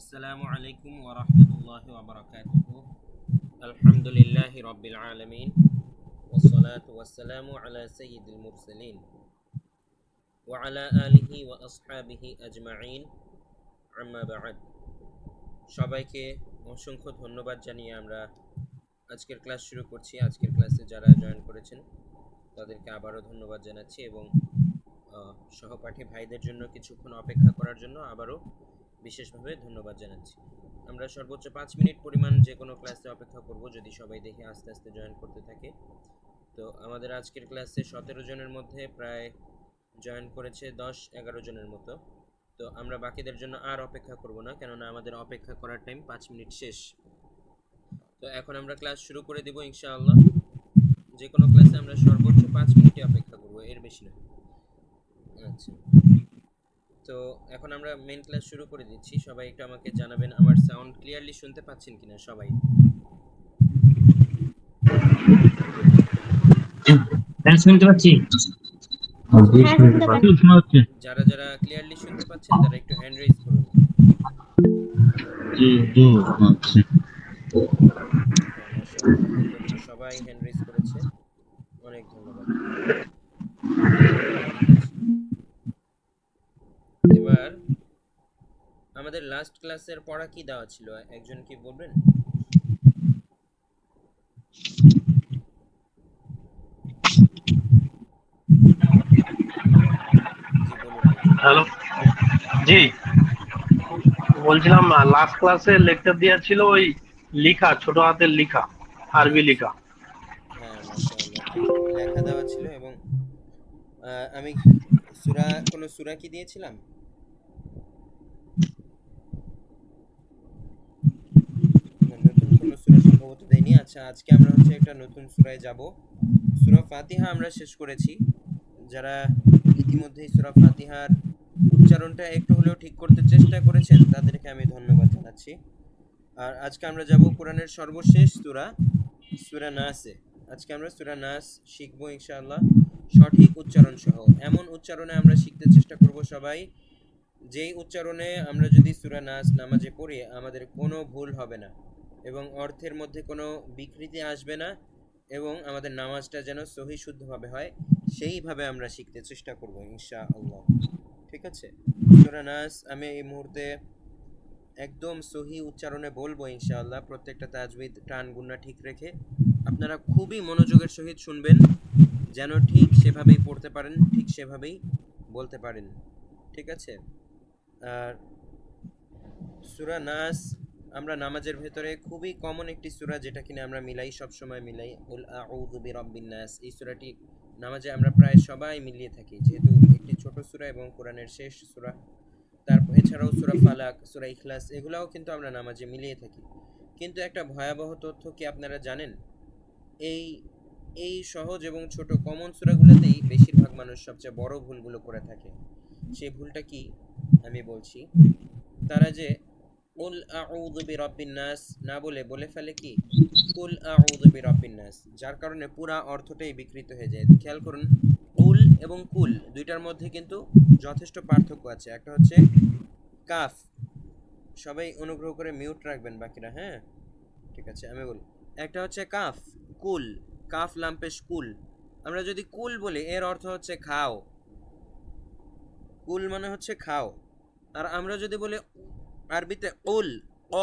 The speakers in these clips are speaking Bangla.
السلام عليكم ورحمة الله وبركاته. الحمد لله رب العالمين والصلاة والسلام على سيد المرسلين وعلى آله وأصحابه أجمعين عما بعد. সবাইকে অসংখ্য ধন্যবাদ জানিয়ে আমরা আজকের ক্লাস শুরু করছি। আজকের ক্লাসে যারা জয়েন করেছেন তাদেরকে আবারও ধন্যবাদ জানাচ্ছি এবং সহপাঠী ভাইদের জন্য কিছুক্ষণ অপেক্ষা করার জন্য আবারও বিশেষভাবে ধন্যবাদ জানাচ্ছি। আমরা সর্বোচ্চ ৫ মিনিট পরিমাণ যে কোনো ক্লাসে অপেক্ষা করব যদি সবাই দেখে আস্তে আস্তে জয়েন করতে থাকে। তো আমাদের আজকের ক্লাসে ১৭ জনের মধ্যে প্রায় জয়েন করেছে ১০-১১ জনের মতো। তো আমরা বাকিদের জন্য আর অপেক্ষা করব না, কেননা আমাদের অপেক্ষা করার টাইম ৫ মিনিট শেষ। তো এখন আমরা ক্লাস শুরু করে দেব ইনশাআল্লাহ। যে কোনো ক্লাসে আমরা সর্বোচ্চ ৫ মিনিটই অপেক্ষা করব, এর বেশি না। আচ্ছা, তো এখন আমরা মেইন ক্লাস শুরু করে দিচ্ছি। সবাই একটু আমাকে জানাবেন আমার সাউন্ড ক্লিয়ারলি শুনতে পাচ্ছেন কিনা সবাই। শুনতে পাচ্ছি। যারা যারা ক্লিয়ারলি শুনতে পাচ্ছেন তারা একটু হ্যান্ড রেজ করুন। আলহামদুলিল্লাহ, সবাই হ্যান্ড রেজ করেছে, অনেক ধন্যবাদ। এবার আমাদের লাস্ট ক্লাসের পড়া কি দেওয়া ছিল, একজন কি বলবেন? জি বলুন। হ্যালো, জি বলছিলাম লাস্ট ক্লাসে লেকচার দেওয়া ছিল ওই লিখা, ছোট হাতের লিখা, আরবি লিখা। হ্যাঁ, মাশাআল্লাহ, লেখা দেওয়া ছিল এবং আমি কোন সূরা কি দিয়েছিলাম? নতুন কোন সূরা সম্ভবত দেইনি। আচ্ছা, আজকে আমরা একটা নতুন সূরায় যাব। সূরা ফাতিহা আমরা শেষ করেছি। যারা ইতিমধ্যেই সূরা ফাতিহার উচ্চারণটা একটু হলেও ঠিক করতে চেষ্টা করেছেন তাদেরকে আমি ধন্যবাদ জানাচ্ছি। আর আজকে আমরা যাব কোরআনের সর্বশেষ সূরা, সূরা নাসে। আজকে আমরা সূরা নাস শিখবো ইনশাআল্লাহ সঠিক উচ্চারণ সহ। এমন উচ্চারণে আমরা শিখতে চেষ্টা করব সবাই, যেই উচ্চারণে আমরা যদি সূরা নাস নামাজে পড়ি আমাদের কোনো ভুল হবে না এবং অর্থের মধ্যে কোনো বিকৃতি আসবে না এবং আমাদের নামাজটা যেন সহি শুদ্ধভাবে হয় সেইভাবে আমরা শিখতে চেষ্টা করব ইনশাআল্লাহ। ঠিক আছে? সূরা নাস আমি এই মুহূর্তে একদম সহি উচ্চারণে বলবো ইনশাআল্লাহ, প্রত্যেকটা তাজবিদ টান গুন্না ঠিক রেখে। আপনারা খুবই মনোযোগের সহিত শুনবেন যেন ঠিক সেভাবেই পড়তে পারেন, ঠিক সেভাবেই বলতে পারেন। ঠিক আছে? আর সূরা নাস আমরা নামাজের ভেতরে খুবই কমন একটি সূরা, যেটা কিনা আমরা মিলাই, সব সময় মিলাই। কুল আউযু বিরাব্বিন নাস, এই সূরাটি নামাজে আমরা প্রায় সবাই মিলিয়ে থাকি, যেহেতু একটি ছোট সূরা এবং কোরআনের শেষ সূরা। তারপর এছাড়াও সূরা ফালাক, সূরা ইখলাস, এগুলাও কিন্তু আমরা নামাজে মিলিয়ে থাকি। কিন্তু একটা ভয়াবহ তথ্য কি আপনারা জানেন? এই এই সহজ এবং ছোট কমন সূরাগুলোতেই বেশিরভাগ মানুষ সবচেয়ে বড় ভুলগুলো করে থাকে। সেই ভুলটা কি আমি বলছি। তারা যে কুল আউযু বিরাব্বিন নাস না বলে ফেলে কি কুল আউযু বিরাব্বিন নাস, যার কারণে পুরা অর্থটাই বিকৃত হয়ে যায়। খেয়াল করুন, কুল এবং কুল দুইটার মধ্যে কিন্তু যথেষ্ট পার্থক্য আছে। একটা হচ্ছে কাফ, সবাই অনুগ্রহ করে মিউট রাখবেন বাকিরা, হ্যাঁ ঠিক আছে আমি বলি। একটা হচ্ছে কাফ, কুল, কাফ লাম্পেশ কুল। আমরা যদি কুল বলি এর অর্থ হচ্ছে খাও, কুল মানে হচ্ছে খাও। আর আমরা যদি বলি আরবিতে উল,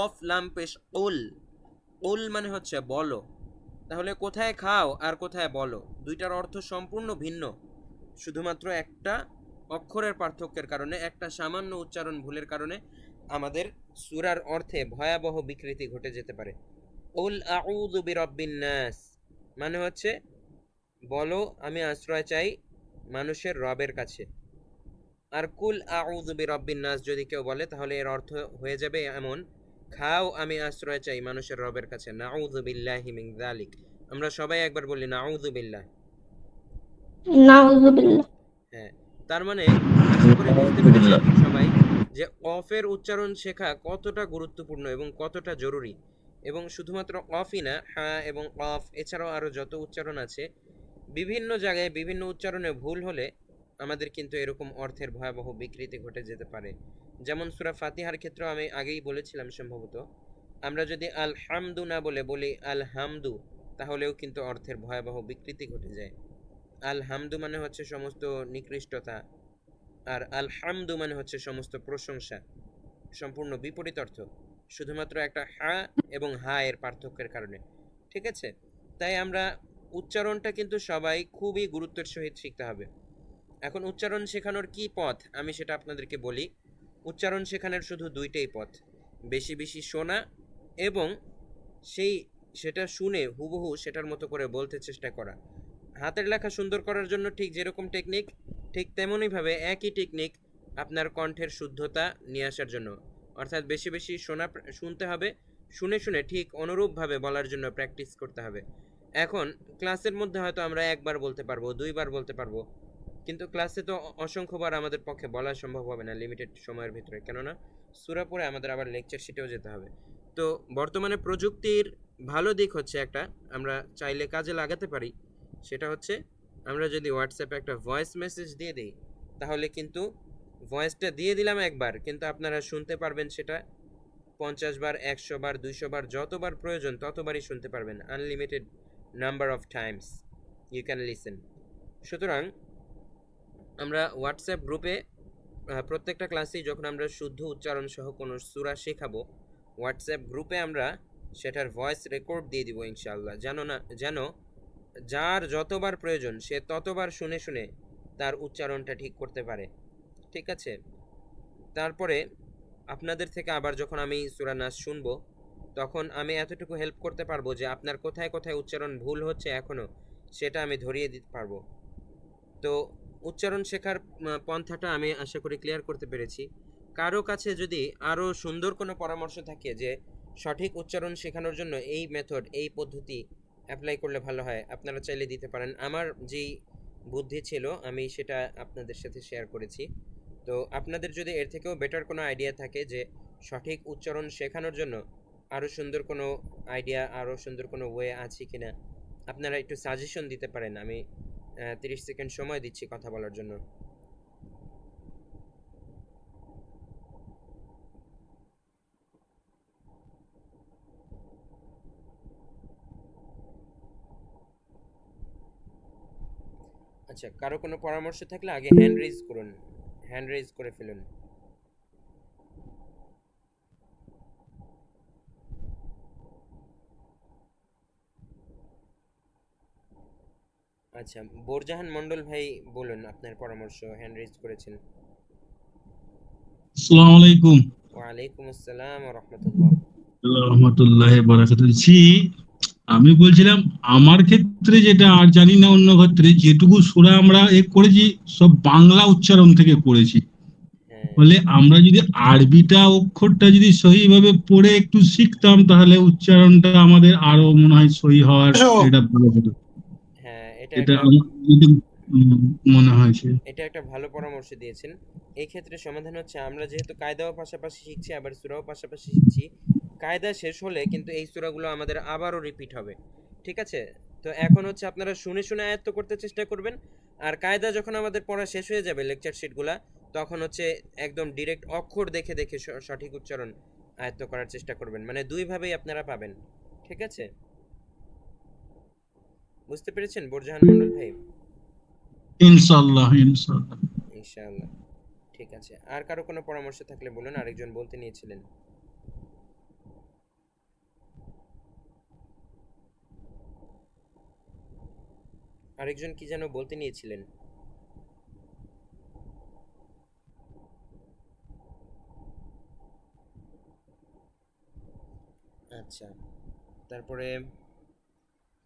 অফ লাম্পেশ উল, উল মানে হচ্ছে বলো। তাহলে কোথায় খাও আর কোথায় বলো, দুইটার অর্থ সম্পূর্ণ ভিন্ন। শুধুমাত্র একটা অক্ষরের পার্থক্যের কারণে, একটা সামান্য উচ্চারণ ভুলের কারণে আমাদের সূরার অর্থে ভয়াবহ বিকৃতি ঘটে যেতে পারে। উল আউযু বিরাব্বিন নাস মানে হচ্ছে বলো আমি আশ্রয় চাই মানুষের রবের কাছে। আর কুল আউযু বিরাব্বিন নাস যদি কেউ বলে তাহলে এর অর্থ হয়ে যাবে এমন, খাও আমি আশ্রয় চাই মানুষের রবের কাছে। নাউযু বিল্লাহি মিন যালিক। আমরা সবাই একবার বলি নাউযু বিল্লাহ। নাউযুবিল্লাহ। হ্যাঁ, তার মানে আশা করি বুঝতে পেরেছেন সবাই যে অফের উচ্চারণ শেখা কতটা গুরুত্বপূর্ণ এবং কতটা জরুরি। এবং শুধুমাত্র অফই না, হ্যাঁ এবং অফ এছাড়াও আরো যত উচ্চারণ আছে, বিভিন্ন জায়গায় বিভিন্ন উচ্চারণে ভুল হলে আমাদের কিন্তু এরকম অর্থের ভয়াবহ বিকৃতি ঘটে যেতে পারে। যেমন সূরা ফাতিহার ক্ষেত্রে আমি আগেই বলেছিলাম সম্ভবত, আমরা যদি আলহামদু না বলি আলহামদু, তাহলেও কিন্তু অর্থের ভয়াবহ বিকৃতি ঘটে যায়। আলহামদু মানে হচ্ছে সমস্ত নিকৃষ্টতা, আর আলহামদু মানে হচ্ছে সমস্ত প্রশংসা, সম্পূর্ণ বিপরীত অর্থ, শুধুমাত্র একটা হা এবং হা এর পার্থক্যের কারণে। ঠিক আছে, তাই আমরা উচ্চারণটা কিন্তু সবাই খুবই গুরুত্বের সহিত শিখতে হবে। এখন উচ্চারণ শেখানোর কি পথ আমি সেটা আপনাদেরকে বলি। উচ্চারণ শেখানোর শুধু দুইটাই পথ, বেশি বেশি শোনা এবং সেটা শুনে হুবহু সেটার মতো করে বলতে চেষ্টা করা। হাতের লেখা সুন্দর করার জন্য ঠিক যেরকম টেকনিক, ঠিক তেমনইভাবে একই টেকনিক আপনার কণ্ঠের শুদ্ধতা নিয়ে আসার জন্য, অর্থাৎ বেশি বেশি শুনতে হবে, শুনে শুনে ঠিক অনুরূপভাবে বলার জন্য প্র্যাকটিস করতে হবে। এখন ক্লাসের মধ্যে হয়তো আমরা একবার বলতে পারবো, দুইবার বলতে পারবো, কিন্তু ক্লাসে তো অসংখ্যবার আমাদের পক্ষে বলা সম্ভব হবে না লিমিটেড সময়ের ভিতরে, কেননা সূরা পড়ে আমাদের আবার লেকচার শিটেও যেতে হবে। তো বর্তমানে প্রযুক্তির ভালো দিক হচ্ছে একটা, আমরা চাইলে কাজে লাগাতে পারি, সেটা হচ্ছে আমরা যদি হোয়াটসঅ্যাপে একটা ভয়েস মেসেজ দিয়ে দিই, তাহলে কিন্তু ভয়েসটা দিয়ে দিলাম একবার, কিন্তু আপনারা শুনতে পারবেন সেটা 50 বার, 100 বার, 200 বার, যতবার প্রয়োজন ততবারই শুনতে পারবেন। Unlimited number of times you can listen. সুতরাং আমরা হোয়াটসঅ্যাপ গ্রুপে প্রত্যেকটা ক্লাসেই যখন আমরা শুদ্ধ উচ্চারণ সহ কোনো সূরা শেখাবো, হোয়াটসঅ্যাপ গ্রুপে আমরা সেটার ভয়েস রেকর্ড দিয়ে দিব ইনশাআল্লাহ, যেন যার যতবার প্রয়োজন সে ততবার শুনে শুনে তার উচ্চারণটা ঠিক করতে পারে। ঠিক আছে, তারপরে আপনাদের থেকে আবার যখন আমি সূরা নাস শুনবো, তখন আমি এতটুকু হেল্প করতে পারবো যে আপনার কোথায় কোথায় উচ্চারণ ভুল হচ্ছে এখনও, সেটা আমি ধরিয়ে দিতে পারবো। তো উচ্চারণ শেখার পন্থাটা আমি আশা করি ক্লিয়ার করতে পেরেছি। কারো কাছে যদি আরও সুন্দর কোনো পরামর্শ থাকে যে সঠিক উচ্চারণ শেখানোর জন্য এই মেথড, এই পদ্ধতি অ্যাপ্লাই করলে ভালো হয়, আপনারা চাইলে দিতে পারেন। আমার যেই বুদ্ধি ছিল আমি সেটা আপনাদের সাথে শেয়ার করেছি। তো আপনাদের যদি এর থেকেও বেটার কোনো আইডিয়া থাকে যে সঠিক উচ্চারণ শেখানোর জন্য আরও সুন্দর কোনো আইডিয়া, আরও সুন্দর কোনো ওয়ে আছে কিনা, আপনারা একটু সাজেশন দিতে পারেন। আমি 30 সেকেন্ড সময় দিচ্ছি কথা বলার জন্য। আচ্ছা, কারো কোনো পরামর্শ থাকলে আগে হ্যান্ড রেজ করুন, হ্যান্ড রেজ করে ফেলুন। আচ্ছা, বোরজাহান মন্ডল ভাই বলুন আপনার পরামর্শ, হ্যান্ড রেজ করেছেন। আসসালামু আলাইকুম ওয়ালাইকুম আসসালাম ওয়া রাহমাতুল্লাহ। রহমতুল্লাহ বারাকাতুহু। জি, আমি বলছিলাম আমার ক্ষেত্রে যেটা, আর জানি না অন্য ক্ষেত্রে, যেটুকু সূরা আমরা করেছি সব বাংলা উচ্চারণ থেকে পড়েছি। হ্যাঁ, ফলে আমরা যদি আরবিটা অক্ষরটা যদি সহিভাবে পড়ে একটু শিখতাম, তাহলে উচ্চারণটা আমাদের আরো মনে হয় সহি হওয়ার এটা ভালো হতো। হ্যাঁ, এটা আমার যদি মনে হয়েছে। এটা একটা ভালো পরামর্শ দিয়েছেন। এই ক্ষেত্রে সমাধান হচ্ছে আমরা যেহেতু কায়দাও পাশাপাশি শিখছি আবার সূরাও পাশাপাশি শিখছি, কায়দা শেষ হলে কিন্তু এই সূরাগুলো আমাদের আবারও রিপিট হবে। ঠিক আছে, তো এখন হচ্ছে আপনারা শুনে শুনে আয়ত্ত করতে চেষ্টা করবেন, আর কায়দা যখন আমাদের পড়া শেষ হয়ে যাবে লেকচার শিটগুলা, তখন হচ্ছে একদম ডিরেক্ট অক্ষর দেখে দেখে সঠিক উচ্চারণ আয়ত্ত করার চেষ্টা করবেন। মানে দুইভাবেই আপনারা পাবেন। ঠিক আছে, বুঝতে পেরেছেন বোরজাহান মন্ডল ভাই? ইনশাআল্লাহ ইনশাআল্লাহ। ইনশাআল্লাহ। ঠিক আছে, আর কারো কোনো পরামর্শ থাকলে বলুন। আরেকজন বলতে নিয়েছিলেন। আরেকজন কি যেন বলতে নিয়েছিলেন। আচ্ছা, তারপরে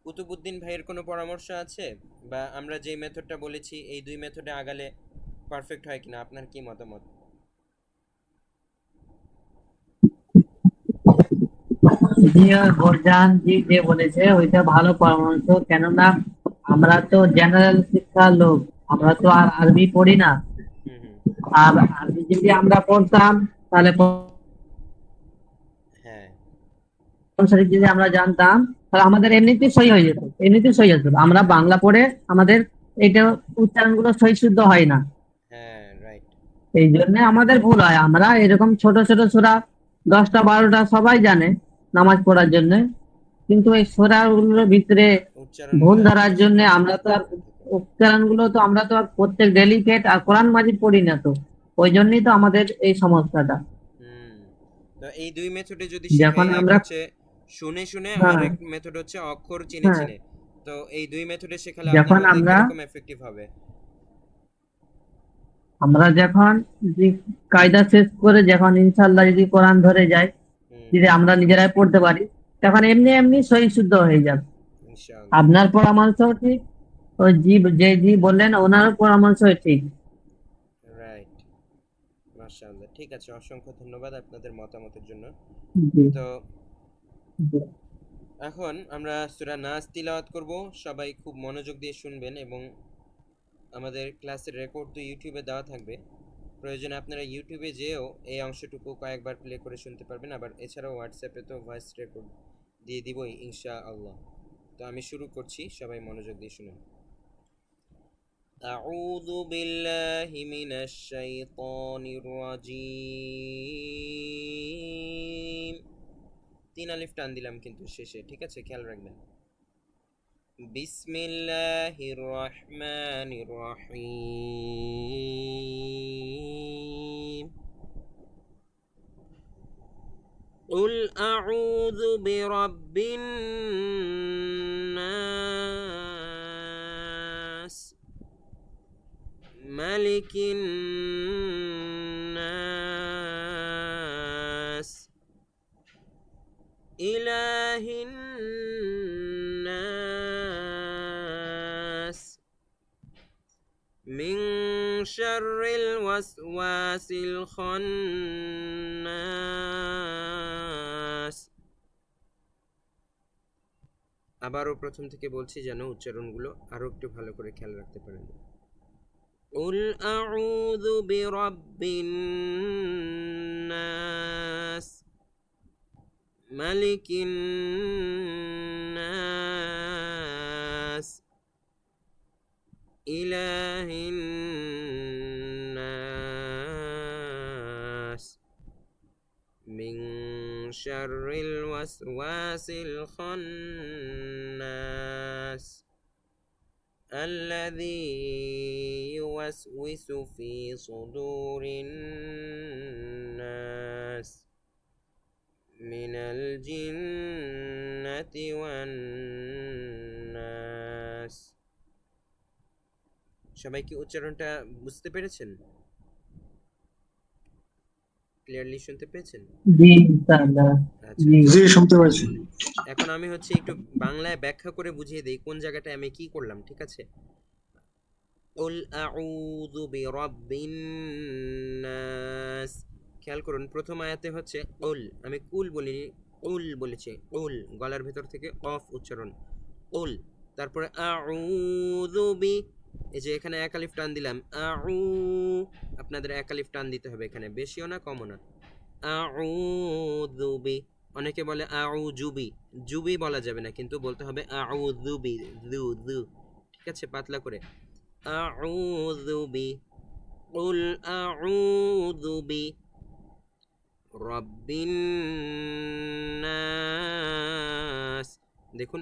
কুতুবুদ্দিন ভাইয়ের কোনো পরামর্শ আছে, বা আমরা যে মেথডটা বলেছি এই দুই মেথডে আগালে পারফেক্ট হয় কিনা, আপনার কি মতামত? বোরজান জি যে বলেছে ওইটা ভালো পরামর্শ, কেননা আমরা তো জেনারেল শিক্ষার লোক, আমরা তো আর আরবি পড়ি না। হুম হুম। আর আরবি যদি আমরা পড়তাম তাহলে হ্যাঁ, কোরআন শরীফ যদি আমরা জানতাম তাহলে আমাদের এমনিতেই সহি হয়ে যেত, এমনিতেই সহি হয়ে যেত। আমরা বাংলা পড়ে আমাদের এটা উচ্চারণগুলো সহি শুদ্ধ হয় না। হ্যাঁ, রাইট। এই জন্য আমাদের ভুল হয়। আমরা এরকম ছোট ছোট সূরা 10টা 12টা সবাই জানে নামাজ পড়ার জন্য, কিন্তু এই সূরাগুলোর ভিতরে ভুল উচ্চারণগুলো ধরার একটু জন্য সঠিক আমরা তো করতে আর হবে থেকে। উচ্চারণগুলো তো আমরা তো আর প্রত্যেক ডেলিকেট আর কোরআন মাজিদ পড়ি না তো, ওই জন্যই তো আমাদের এই সমস্যাটা। হুম। তো এই 2 মেথডে যদি যখন শিখাই, এক আমরা, হচ্ছে শুনে শুনে, আর হ্যাঁ এক মেথড হচ্ছে অক্ষর চিনে হ্যাঁ, চিনে। তো এই 2 মেথডে শেখালে আপনার যখন মতে আমরা কিরকম এফেক্টিভ হবে? আমরা যখন যদি কায়দা শেষ করে যখন ইনশাল্লাহ যদি কোরআন ধরে যাই, হুম, যদি আমরা নিজেরাই পড়তে পারি, তখন এমনি এমনি সহি শুদ্ধ হয়ে যাবে। ইনশাআল্লাহ। আপনার পরামর্শও ঠিক, ওই জি বললেন ওনারও পরামর্শ ঠিক। রাইট। মাশাআল্লাহ। ঠিক আছে, অসংখ্য ধন্যবাদ আপনাদের মতামতের জন্য। জি তো জি। এখন আমরা সূরা নাস তিলাওয়াত করব। সবাই খুব মনোযোগ দিয়ে শুনবেন, এবং আমাদের ক্লাসের রেকর্ড তো ইউটিউবে দেওয়া থাকবে। প্রয়োজনে আপনারা ইউটিউবে যেয়েও এই অংশটুকু কয়েকবার প্লে করে শুনতে পারবেন। আবার এছাড়াও হোয়াটসঅ্যাপে তো ভয়েস রেকর্ড দিয়ে দিবই ইনশাআল্লাহ। তো আমি শুরু করছি, সবাই মনোযোগ দিয়ে শুনুন। أعوذ بالله من الشيطان الرجيم। 3 আলিফ টান দিলাম কিন্তু শেষে, ঠিক আছে, খেয়াল রাখবেন। বিসমিল্লাহির রহমানির রহিম। قل أعوذ برب الناس، ملك الناس، إله الناس، من شر الوسواس الخناس। আবারও প্রথম থেকে বলছি যেন উচ্চারণগুলো আরো একটু ভালো করে খেয়াল রাখতে পারেন। قل أعوذ برب الناس، ملك الناس، إله الناس، من شر الوسواس الخناس، الذي يوسوس في صدور الناس من الجنة والناس। সবাই কি উচ্চারণটা বুঝতে পেরেছেন? ক্লিয়ারলি শুনতে পেয়েছেন? জি ইনশাআল্লাহ। আচ্ছা, জি জি শুনতে পাচ্ছি। এখন আমি হচ্ছে একটু বাংলায় ব্যাখ্যা করে বুঝিয়ে দেই কোন জায়গাটায় আমি কি করলাম, ঠিক আছে? قل أعوذ برب الناس। খেয়াল করুন, প্রথম আয়াতে হচ্ছে উল, আমি কুল বলিনি, উল বলেছি। উল গলার ভেতর থেকে অফ উচ্চারণ, উল। তারপরে আউযু বি, এই যে এখানে এক আলিফ টান দিলাম, আউ, আপনাদের এক আলিফ টান দিতে হবে এখানে, বেশিও না কমও না। আউযু বি, অনেকে বলে আউযুবি, জুবি বলা যাবে না, কিন্তু বলতে হবে আউযুবি, যু যু, ঠিক আছে, পাতলা করে। আউযু বি, কুল আউযু বি রব্বিন নাস। দেখুন,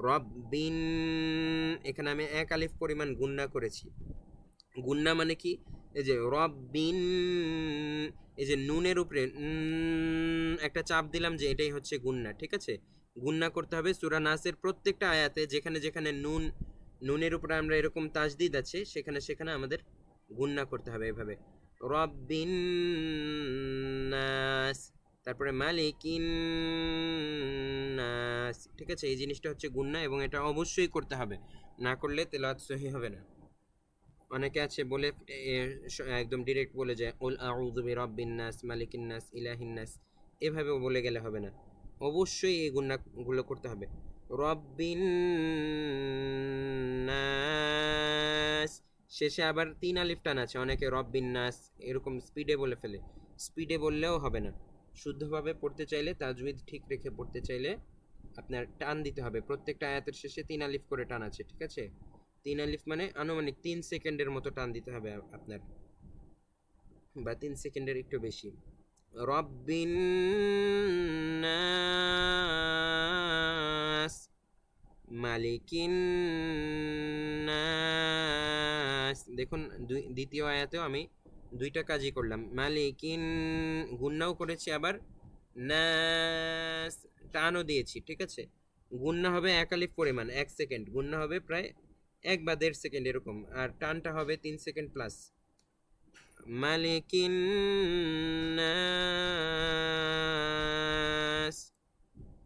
রব্বিন, এখানে আমি এক আলিফ পরিমাণ গুন্না করেছি। গুন্না মানে কি? এই যে রব্বিন, এই যে নুনের উপরে একটা চাপ দিলাম, যে এটাই হচ্ছে গুন্না, ঠিক আছে? গুন্না করতে হবে সূরা নাসের প্রত্যেকটা আয়াতে, যেখানে যেখানে নুনের উপরে আমরা এরকম তাজদিদ আছে, সেখানে সেখানে আমাদের গুন্না করতে হবে এভাবে, রব্বিন নাস। তারপরে মালিকিন নাস, ঠিক আছে? এই জিনিসটা হচ্ছে গুন্না, এবং এটা অবশ্যই করতে হবে, না করলে তেলাওয়াত সহি হবে না। অনেকে আছে বলে একদম ডিরেক্ট বলে যায় উল আউযু বিরাব্বিন নাস, মালিকিন নাস, ইলাহিন নাস, এভাবেও বলে গেলে হবে না, অবশ্যই এই গুণাগুলো করতে হবে। রব্বিন নাস, শেষে আবার 3 আলিফ টান আছে, অনেকে রব্বিন নাস এরকম স্পিডে বলে ফেলে, স্পিডে বললেও হবে না। শুদ্ধভাবে পড়তে চাইলে, তাজউইদ ঠিক রেখে পড়তে চাইলে আপনার টান দিতে হবে, প্রত্যেকটা আয়াতের শেষে 3 আলিফ করে টান আছে, ঠিক আছে? তিন আলিফ মানে আনুমানিক 3 সেকেন্ডের মতো টান দিতে হবে আপনার, বা 3 সেকেন্ডের একটু বেশি। রব্বিন নাস, মালিকিন নাস। দেখুন দ্বিতীয় আয়াতেও আমি দুইটা কাজই করলাম, মালিকিন গুন্নাও করেছি, আবার নাস টানও দিয়েছি, ঠিক আছে। গুন্না হবে 1 আলিফ পরিমাণ 1 সেকেন্ড, গুন্না হবে প্রায় 1 বা 1.5 সেকেন্ড এরকম, আর টানটা হবে 3 সেকেন্ড প্লাস। মালিকিন নাস,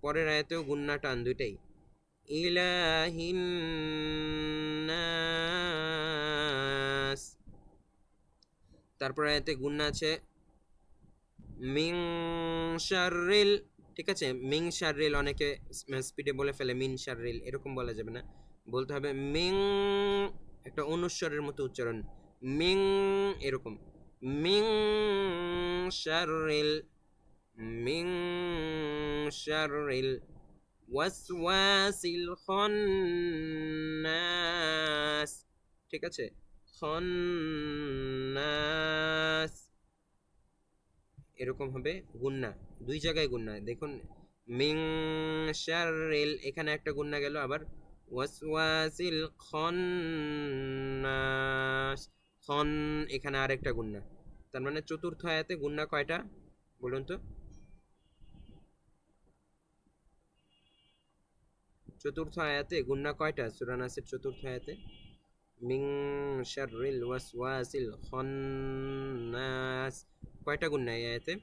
পরের আয়াতেও গুন্না টান দুইটাই। ইলাহিন নাস, তারপর আয়াতে গুন্না আছে মিন শাররিল, ঠিক আছে। মিন শাররিল অনেকে স্পিডে বলে ফেলে, মিন শাররিল এরকম বলা যাবে না, বলতে হবে মিন, একটা অনুস্বরের মতো উচ্চারণ, মিন এরকম, মিন শাররিল, মিন শাররিল ওয়াসওয়াসিল খান্নাস, ঠিক আছে। খান্নাস এরকম হবে গুন্না, দুই জায়গায় গুন্না। দেখুন মিন শাররিল এখানে একটা গুন্না গেল, আবার ওয়াসওয়াসিল খান্নাস, খন এখানে আরেকটা গুন্না। তার মানে চতুর্থ আয়াতে গুন্না কয়টা বলুন তো? চতুর্থ আয়াতে গুন্না কয়টা সূরা নাসের চতুর্থ আয়াতে? মিন শাররিল ওয়াসওয়াসিল খান্নাস, কয়টা গুন্না এই আয়াতে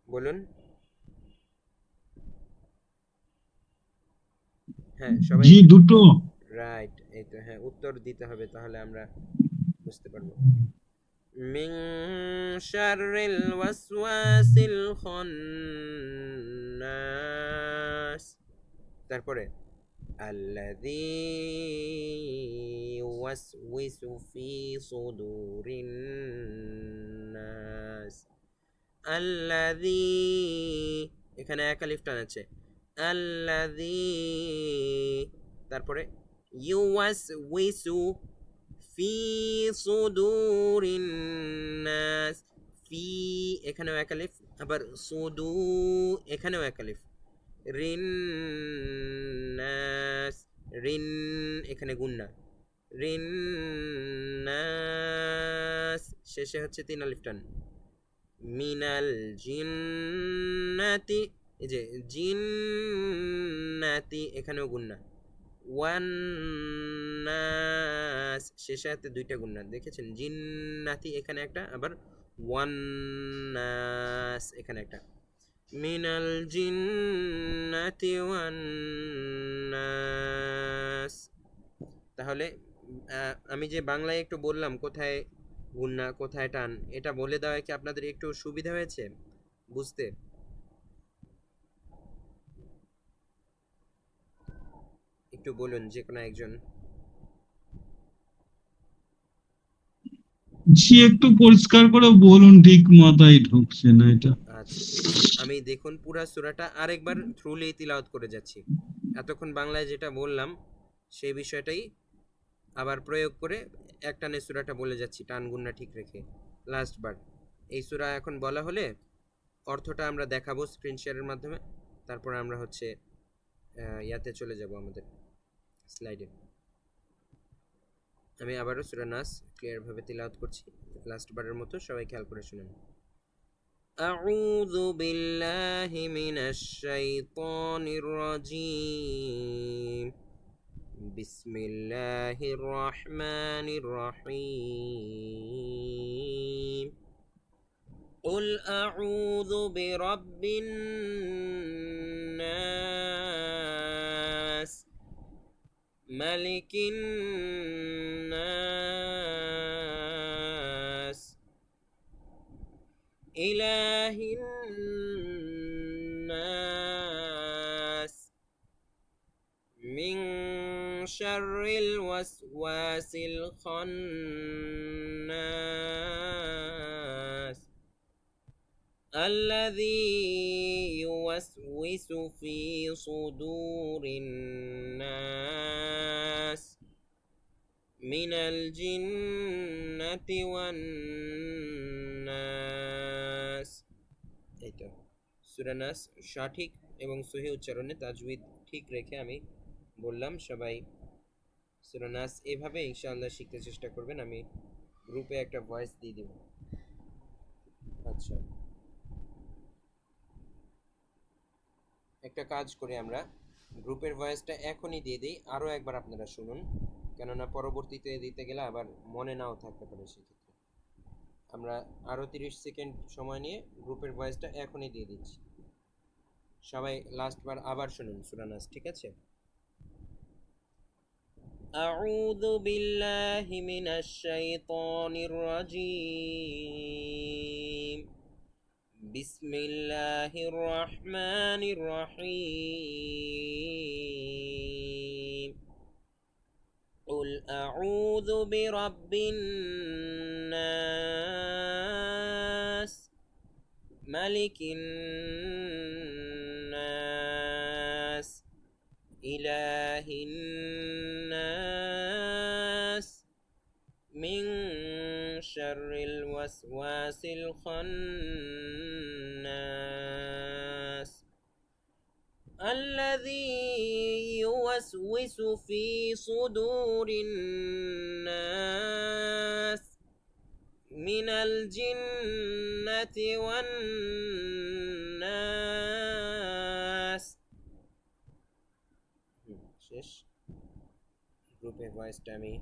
বলুন? হ্যাঁ সবাই জি দুটো। রাইট, এই তো, হ্যাঁ উত্তর দিতে হবে তাহলে আমরা বুঝতে পারবো। মিন শাররিল ওয়াসওয়াসিল খান্নাস, তারপরে আল্লাযী ইউওয়াসউইসু ফি সুদুরিন নাস, আল্লাযী এখানে এক আলিফ টান আছে, আল্লাযী, তারপরে ইউওয়াসউইসু ফি সুদুরিন নাস, ফি এখানেও এক আলিফ, আবার সুদু এখানেও এক আলিফ, রিন নাস, রিন এখানে গুন্না, রিন নাস শেষে হচ্ছে 3 আলিফ টান, মিনাল জিন্নাতি, এই যে জিন্নাতি এখানেও গুন্না, ওয়ান্নাস শেষে হাতে দুইটা গুন্না দেখেছেন, জিন্নাতি এখানে একটা, আবার ওয়ান্নাস এখানে একটা, মিনাল জিন্নাতি ওয়ান্নাস। তাহলে আমি যে বাংলায় একটু বললাম কোথায় গুন্না কোথায় টান, এটা বলে দেওয়া কি আপনাদের একটু সুবিধা হয়েছে বুঝতে? একটু বলুন যে কোনো একজন। জি একটু পরিষ্কার করে বলুন, ঠিক মাথায় ঢুকছে না এটা। আচ্ছা, আমি দেখুন পুরা সূরাটা আরেকবার থ্রুলি তিলাওয়াত করে যাচ্ছি। এতক্ষণ বাংলায় যেটা বললাম সেই বিষয়টাই আবার প্রয়োগ করে একটানে সূরাটা বলে যাচ্ছি টান গুন্না ঠিক রেখে। লাস্ট বার এই সূরা এখন বলা হলে অর্থটা আমরা দেখাবো স্ক্রিন শেয়ারের মাধ্যমে, তারপর আমরা হচ্ছে ইয়াতে চলে যাব আমাদের স্লাইডে। আমি আবারও সূরা নাস ক্লিয়ার ভাবে তিলাওয়াত করছি, লাস্ট বারের মতো সবাই খেয়াল করে শুনুন। أعوذ بالله من الشيطان الرجيم، بسم الله الرحمن الرحيم، قل أعوذ برب الناس، ملك الناس، إله الناس، من شر الوسواس الخناس، الذي يوسوس في صدور الناس من الجنة والناس। এই তো সূরা নাস সঠিক এবং সহিহ উচ্চারণে তাজউইদ ঠিক রেখে আমি বললাম। সবাই সূরা নাস এভাবে ইনশাআল্লাহ শিখতে চেষ্টা করবেন। আমি গ্রুপে একটা ভয়েস দিয়ে দিব। আচ্ছা, একটা কাজ করি, আমরা গ্রুপের ভয়েসটা এখনই দিয়ে দিই, আরও একবার আপনারা শুনুন, কেননা পরবর্তীতে দিতে গেলে আবার মনে নাও থাকতে পারে। সেক্ষেত্রে আমরা আরও 30 সেকেন্ড সময় নিয়ে গ্রুপের ভয়েসটা এখনই দিয়ে দিচ্ছি। সবাই লাস্টবার আবার শুনুন সূরা নাস, ঠিক আছে? আউযু বিল্লাহি মিনাশ শাইতানির রাজীম। বিসমিল্লাহির রহমানির রহিম। قل أعوذ برب الناس ملك الناس إله الناس من شر الوسواس الخناس الذي يوسوس في صدور الناس من الجنة والناس। শেষ। গ্রুপে ভয়েসটা আমি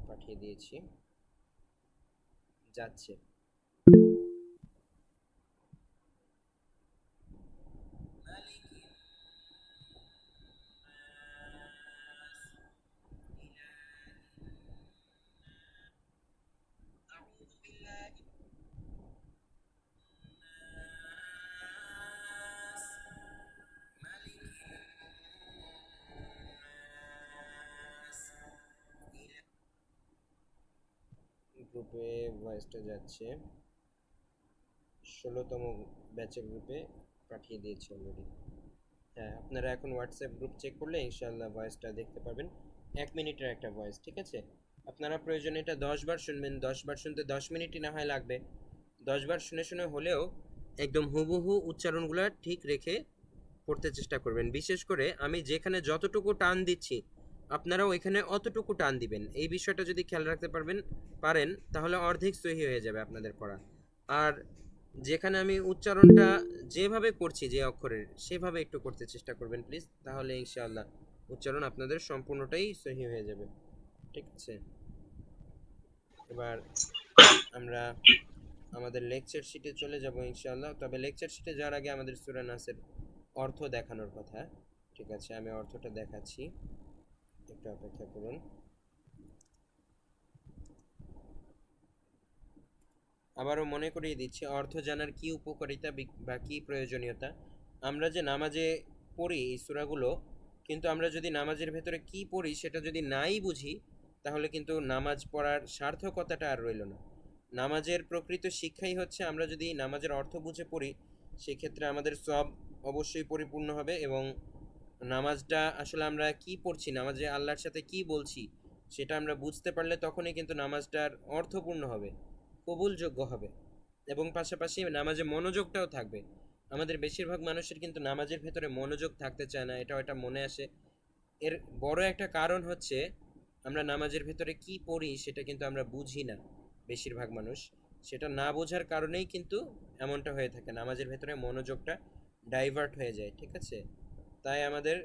পাঠিয়ে দিয়েছি, যাচ্ছে। গ্রুপে ভয়েসটা যাচ্ছে, 16তম ব্যাচের গ্রুপে পাঠিয়ে দিয়েছি অলরেডি। হ্যাঁ, আপনারা এখন হোয়াটসঅ্যাপ গ্রুপ চেক করলে ইনশাআল্লাহ ভয়েসটা দেখতে পাবেন। 1 মিনিটের একটা ভয়েস, ঠিক আছে? আপনারা প্রয়োজনে এটা 10 বার শুনবেন। 10 বার শুনতে 10 মিনিটই না হয় লাগবে। 10 বার শুনে শুনে হলেও একদম হুবহু উচ্চারণগুলো ঠিক রেখে পড়তে চেষ্টা করবেন। বিশেষ করে আমি যেখানে যতটুকু টান দিচ্ছি আপনারাও এখানে অতটুকু টান দিবেন। এই বিষয়টা যদি খেয়াল রাখতে পারেন তাহলে অর্ধেক সহি হয়ে যাবে আপনাদের পড়া। আর যেখানে আমি উচ্চারণটা যেভাবে করছি যে অক্ষরের, সেভাবে একটু করতে চেষ্টা করবেন প্লিজ, তাহলে ইনশাআল্লাহ উচ্চারণ আপনাদের সম্পূর্ণটাই সহি হয়ে যাবে, ঠিক আছে? এবার আমরা আমাদের লেকচার শিটে চলে যাব ইনশাআল্লাহ। তবে লেকচার শিটে যাওয়ার আগে আমাদের সূরা নাসের অর্থ দেখানোর কথা, ঠিক আছে? আমি অর্থটা দেখাচ্ছি, একটু অপেক্ষা করুন। আবারও মনে করিয়ে দিচ্ছি অর্থ জানার কি উপকারিতা বা কি প্রয়োজনীয়তা। আমরা যে নামাজে পড়ি এই সূরাগুলো, কিন্তু আমরা যদি নামাজের ভেতরে কি পড়ি সেটা যদি নাই বুঝি, তাহলে কিন্তু নামাজ পড়ার সার্থকতাটা আর রইল না। নামাজের প্রকৃত শিক্ষাই হচ্ছে আমরা যদি নামাজের অর্থ বুঝে পড়ি, সেক্ষেত্রে আমাদের সব অবশ্যই পরিপূর্ণ হবে। এবং নামাজটা আসলে আমরা কি পড়ছি, নামাজে আল্লাহর সাথে কি বলছি, সেটা আমরা বুঝতে পারলে তখনই কিন্তু নামাজটার অর্থপূর্ণ হবে, কবুলযোগ্য হবে। এবং পাশাপাশি নামাজে মনোযোগটাও থাকবে। আমাদের বেশিরভাগ মানুষের কিন্তু নামাজের ভেতরে মনোযোগ থাকতে চায় না, এটা মনে আসে। এর বড় একটা কারণ হচ্ছে আমরা নামাজের ভেতরে কি পড়ি সেটা কিন্তু আমরা বুঝি না বেশিরভাগ মানুষ। সেটা না বোঝার কারণেই কিন্তু এমনটা হয়ে থাকে, নামাজের ভেতরে মনোযোগটা ডাইভার্ট হয়ে যায়, ঠিক আছে? তাই আমাদের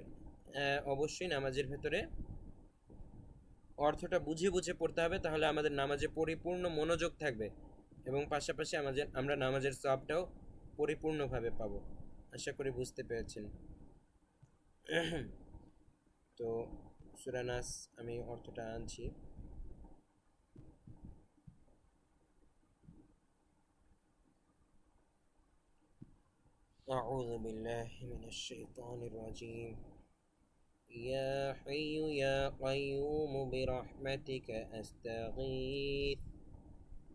অবশ্যই নামাজের ভেতরে অর্থটা বুঝে বুঝে পড়তে হবে, তাহলে আমাদের নামাজে পরিপূর্ণ মনোযোগ থাকবে এবং পাশাপাশি আমরা নামাজের সওয়াবটাও পরিপূর্ণভাবে পাবো। আশা করি বুঝতে পেরেছেন। তো সূরা নাস আমি অর্থটা আনছি। আউযু বিল্লাহি মিনাশ শাইতানির রাজীম। ইয়া হাইয়ু ইয়া কাইয়ুম বিরহমাতিকা আস্তাগীথ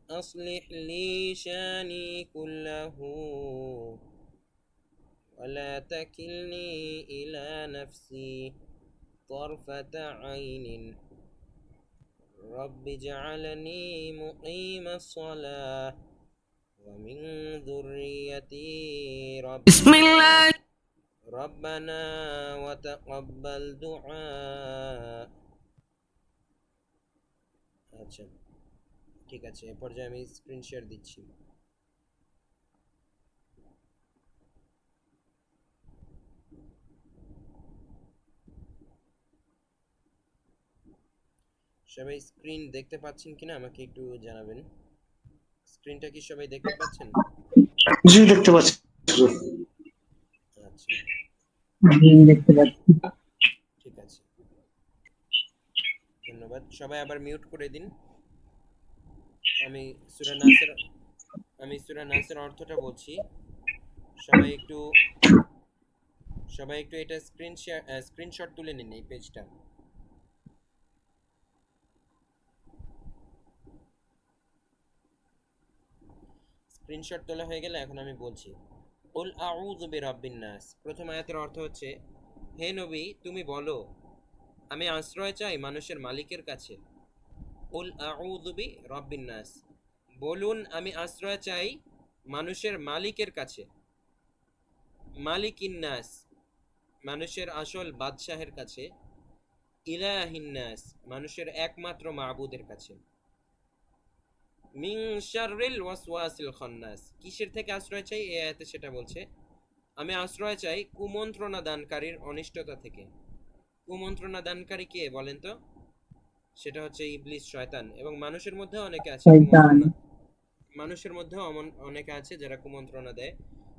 أصلح لي شاني كله ولا تكلني إلى نفسي طرفة عين رب اجعلني مقيم الصلاة ومن ذريتي ربنا وتقبل دعاء। আচ্ছা, ঠিক আছে, এ পর্যায়ে আমি স্ক্রিন শেয়ার দিচ্ছি। সবাই স্ক্রিন দেখতে পাচ্ছেন কিনা আমাকে একটু জানাবেন। স্ক্রিনটা কি সবাই দেখতে পাচ্ছেন? জি, দেখতে পাচ্ছি। আচ্ছা, দেখতে পাচ্ছি। ঠিক আছে, ধন্যবাদ। সবাই আবার মিউট করে দিন। আমি সূরা নাসের অর্থটা বলছি। সবাই একটু এটা স্ক্রিনশট তুলে নিন এই পেজটা। স্ক্রিনশট তোলা হয়ে গেলে এখন আমি বলছি, কুল আউযু বিরাব্বিন নাস। প্রথম আয়াতের অর্থ হচ্ছে, হে নবী তুমি বলো আমি আশ্রয় চাই মানুষের মালিকের কাছে। কুল আউযু বিরাব্বিন নাস, বলুন আমি আশ্রয় চাই মানুষের মালিকের কাছে। মালিকিন নাস, মানুষের আসল বাদশাহের কাছে। ইলাহিন নাস, মানুষের একমাত্র মাবুদের কাছে। মিন শাররিল ওয়াসওয়াসিল খান্নাস, কিসের থেকে আশ্রয় চাই এই আয়াতে সেটা বলছে। আমি আশ্রয় চাই কুমন্ত্রণা দানকারীর অনিষ্টতা থেকে। কুমন্ত্রণা দানকারী কে বলেন তো? সেটা হচ্ছে ইবলিস, শয়তান। এবং মানুষের মধ্যেও অনেকে আছে অনেকে আছে যারা কুমন্ত্রণা দেয়।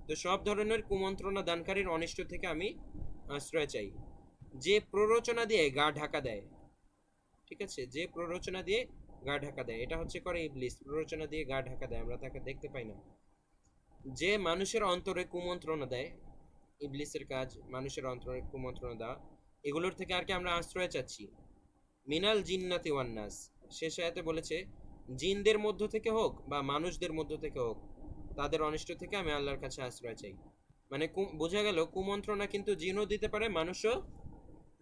তো সব ধরনের কুমন্ত্রণা দানকারীর অনিষ্ট থেকে আমি আশ্রয় চাই। যে প্ররোচনা দিয়ে গা ঢাকা দেয়, ঠিক আছে, যে প্ররোচনা দিয়ে গা ঢাকা দেয়, এটা হচ্ছে করে ইবলিস। প্ররোচনা দিয়ে গা ঢাকা দেয়, আমরা তাকে দেখতে পাই না। যে মানুষের অন্তরে কুমন্ত্রণা দেয়, ইবলিসের কাজ মানুষের অন্তরে কুমন্ত্রণা দেওয়া। এগুলোর থেকে আর কি আমরা আশ্রয় চাচ্ছি। মিনাল জিন্নাতি ওয়ান নাস, শেষ আয়াতে বলেছে জিনদের মধ্য থেকে হোক বা মানুষদের মধ্য থেকে হোক, তাদের অনিষ্ট থেকে আমি আল্লাহর কাছে আশ্রয় চাই। মানে বোঝা গেল কুমন্ত্রণা কিন্তু জিনও দিতে পারে, মানুষও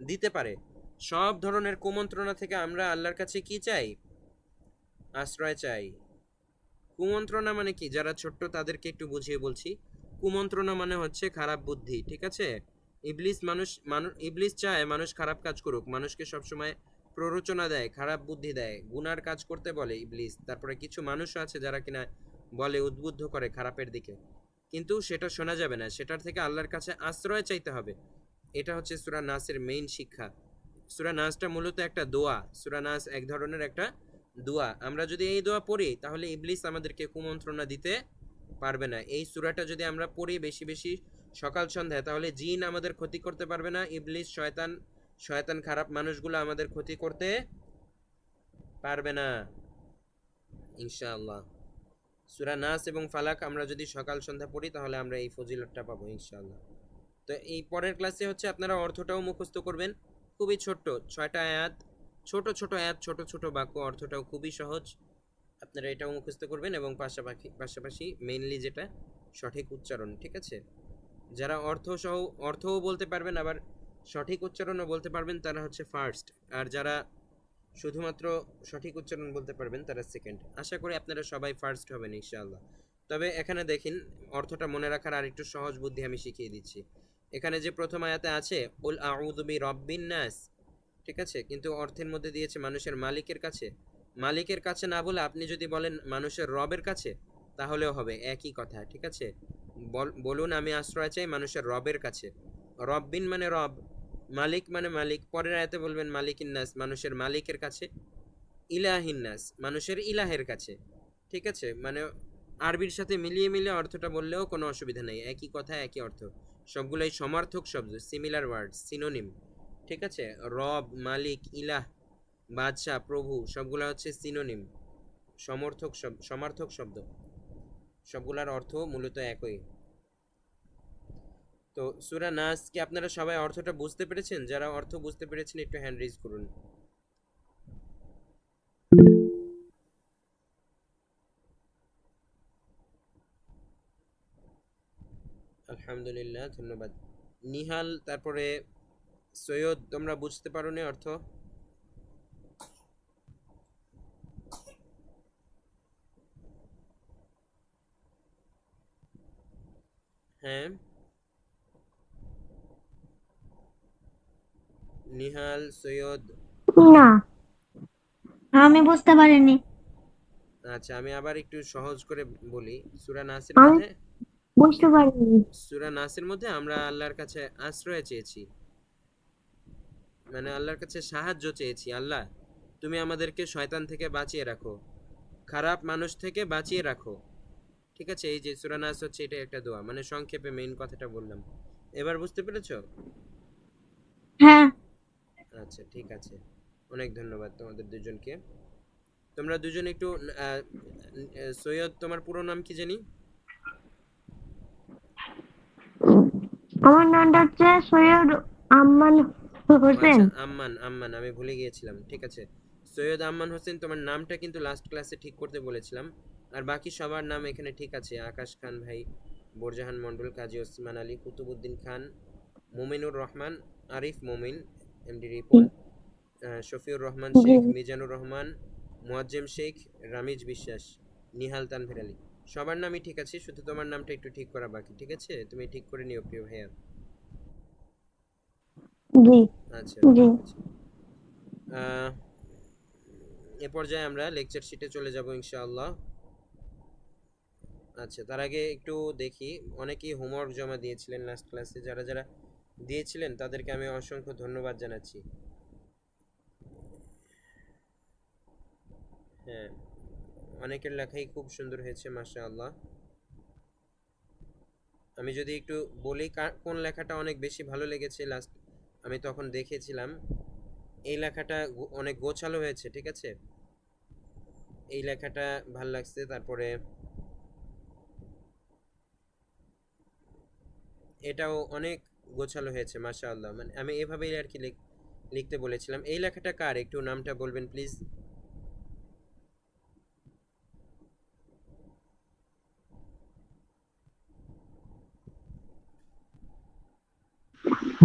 দিতে পারে। সব ধরনের কুমন্ত্রণা থেকে আমরা আল্লাহর কাছে কি চাই? আশ্রয় চাই। কুমন্ত্রণা মানে কি? যারা ছোট্ট তাদেরকে একটু বুঝিয়ে বলছি। কুমন্ত্রণা মানে হচ্ছে খারাপ বুদ্ধি, ঠিক আছে। ইবলিস চায় মানুষ খারাপ কাজ করুক, মানুষকে সবসময় প্ররোচনা দেয়, খারাপ বুদ্ধি দেয়, গুনার কাজ করতে বলে ইবলিস। তারপরে কিছু মানুষ আছে যারা কিনা বলে, উদ্বুদ্ধ করে খারাপের দিকে, কিন্তু সেটা শোনা যাবে না, সেটার থেকে আল্লাহর কাছে আশ্রয় চাইতে হবে। এটা হচ্ছে সূরা নাসের মেইন শিক্ষা। সূরা নাসটা মূলত একটা দোয়া। সূরা নাস এক ধরনের একটা দোয়া। আমরা যদি এই দোয়া পড়ি তাহলে ইবলিস আমাদেরকে কুমন্ত্রণা দিতে পারবে না। এই সূরাটা যদি আমরা পড়ি বেশি বেশি সকাল সন্ধ্যায়, তাহলে জিন আমাদের ক্ষতি করতে পারবে না, ইবলিস শয়তান খারাপ মানুষগুলো আমাদের ক্ষতি করতে পারবে না ইনশাআল্লাহ। সূরা নাস এবং ফালাক আমরা যদি সকাল সন্ধ্যা পড়ি তাহলে আমরা এই ফজিলতটা পাবো ইনশাআল্লাহ। তো এই পরের ক্লাসে হচ্ছে আপনারা অর্থটাও মুখস্থ করবেন। খুবই ছোট্ট 6টা আয়াত, ছোট ছোট আয়াত, ছোট ছোট বাক্য, অর্থটাও খুবই সহজ। আপনারা এটাও মুখস্থ করবেন এবং পাশাপাশি মেইনলি যেটা সঠিক উচ্চারণ, ঠিক আছে। যারা অর্থও বলতে পারবেন আবার সঠিক উচ্চারণও বলতে পারবেন তারা হচ্ছে ফার্স্ট, আর যারা শুধুমাত্র সঠিক উচ্চারণ বলতে পারবেন তারা সেকেন্ড। আশা করি আপনারা সবাই ফার্স্ট হবেন ইনশাআল্লাহ। তবে এখানে দেখেন, অর্থটা মনে রাখার আর একটু সহজ বুদ্ধি আমি শিখিয়ে দিচ্ছি। এখানে যে প্রথম আয়াতে আছে কুল আউযু বিরাব্বিন নাস, ঠিক আছে, কিন্তু অর্থের মধ্যে দিয়েছে মানুষের মালিকের কাছে। মালিকের কাছে না বলে আপনি যদি বলেন মানুষের রবের কাছে তাহলেও হবে, একই কথা, ঠিক আছে। বলুন আমি আশ্রয় চাই মানুষের রবের কাছে। রব্বিন মানে রব, মালিক মানে মালিক। পরের আয়াতে বলবেন মালিকিন নাস, মানুষের মালিকের কাছে। ইলাহিন নাস, মানুষের ইলাহের কাছে, ঠিক আছে। মানে আরবির সাথে মিলিয়ে অর্থটা বললেও কোনো অসুবিধা নেই, একই কথা একই অর্থ। সবগুলোই সমার্থক শব্দ, সিমিলার ওয়ার্ড, সিনোনিম, ঠিক আছে। রব, মালিক, ইলাহ, বাদশাহ, প্রভু, সবগুলো হচ্ছে সিনোনিম, সমার্থক শব্দ। সবগুলার অর্থ মূলত একই। তো সূরা নাস কি আপনারা সবাই অর্থটা বুঝতে পেরেছেন? যারা অর্থ বুঝতে পেরেছেন একটু হ্যান্ড রেজ করুন। আলহামদুলিল্লাহ, ধন্যবাদ। নিহাল, তারপরে সৈয়দ, তোমরা বুঝতে পারোনি অর্থ? হ্যাঁ, নিহাল, সৈয়দ। না, আমি বুঝতে পারিনি। আচ্ছা, আমি আবার একটু সহজ করে বলি। সূরা নাসের আমি মধ্যে বুঝতে পারিনি। সূরা নাসের মধ্যে আমরা আল্লাহর কাছে আশ্রয় চেয়েছি, মানে আল্লাহর কাছে সাহায্য চেয়েছি। আল্লাহ, তুমি আমাদেরকে শয়তান থেকে বাঁচিয়ে রাখো, খারাপ মানুষ থেকে বাঁচিয়ে রাখো। ঠিক আছে, এই যে সূরা নাস হচ্ছে এটা একটা দোয়া, মানে সংক্ষেপে মেইন কথাটা বললাম। এবার বুঝতে পেরেছো? হ্যাঁ, আচ্ছা, ঠিক আছে। অনেক ধন্যবাদ তোমাদের দুজনকে। তোমরা দুজন একটু সৈয়দ, তোমার পুরো নাম কি জানি? আমার নামটা হচ্ছে সৈয়দ আম্মান হোসেন। আচ্ছা, আম্মান। আম্মান, আমি ভুলে গিয়েছিলাম। ঠিক আছে, সৈয়দ আম্মান হোসেন, তোমার নামটা কিন্তু লাস্ট ক্লাসে ঠিক করতে বলেছিলাম। আর বাকি সবার নাম এখানে ঠিক আছে। আকাশ খান ভাই, বোরজাহান মন্ডল, কাজী ওসমান আলী, কুতুবুদ্দিন খান, মুমিনুর রহমান, আরিফ মুমিন, এমডি রিপন, শফিউর রহমান জি, শেখ, মিজানুর রহমান, মোয়াজ্জেম শেখ, রামিজ বিশ্বাস, নিহাল তানভীর আলী। সবার নামই ঠিক আছে, শুধু তোমার নামটা একটু ঠিক করা বাকি। ঠিক আছে, তুমি ঠিক করে নিও প্রিয় ভাইয়া। জি, আচ্ছা, জি। ঠিক আছে। আহ, এ পর্যায়ে আমরা লেকচার শিটে চলে যাব ইনশাআল্লাহ। আচ্ছা, তার আগে একটু দেখি, অনেকেই হোমওয়ার্ক জমা দিয়েছিলেন লাস্ট ক্লাসে। যারা যারা দিয়েছিলেন তাদেরকে আমি অসংখ্য ধন্যবাদ জানাচ্ছি। হ্যাঁ, অনেকের লেখাই খুব সুন্দর হয়েছে, মাশাআল্লাহ। আমি যদি একটু বলি কোন লেখাটা অনেক বেশি ভালো লেগেছে, লাস্ট আমি তখন দেখেছিলাম এই লেখাটা অনেক গোছালো হয়েছে। ঠিক আছে, এই লেখাটা ভাল লাগছে। তারপরে এটাও অনেক গোছালো হয়েছে, মাশাআল্লাহ। মানে আমি এভাবেই আর কি লিখতে বলেছিলাম। এই লেখাটা কার, একটু নামটা বলবেন প্লিজ?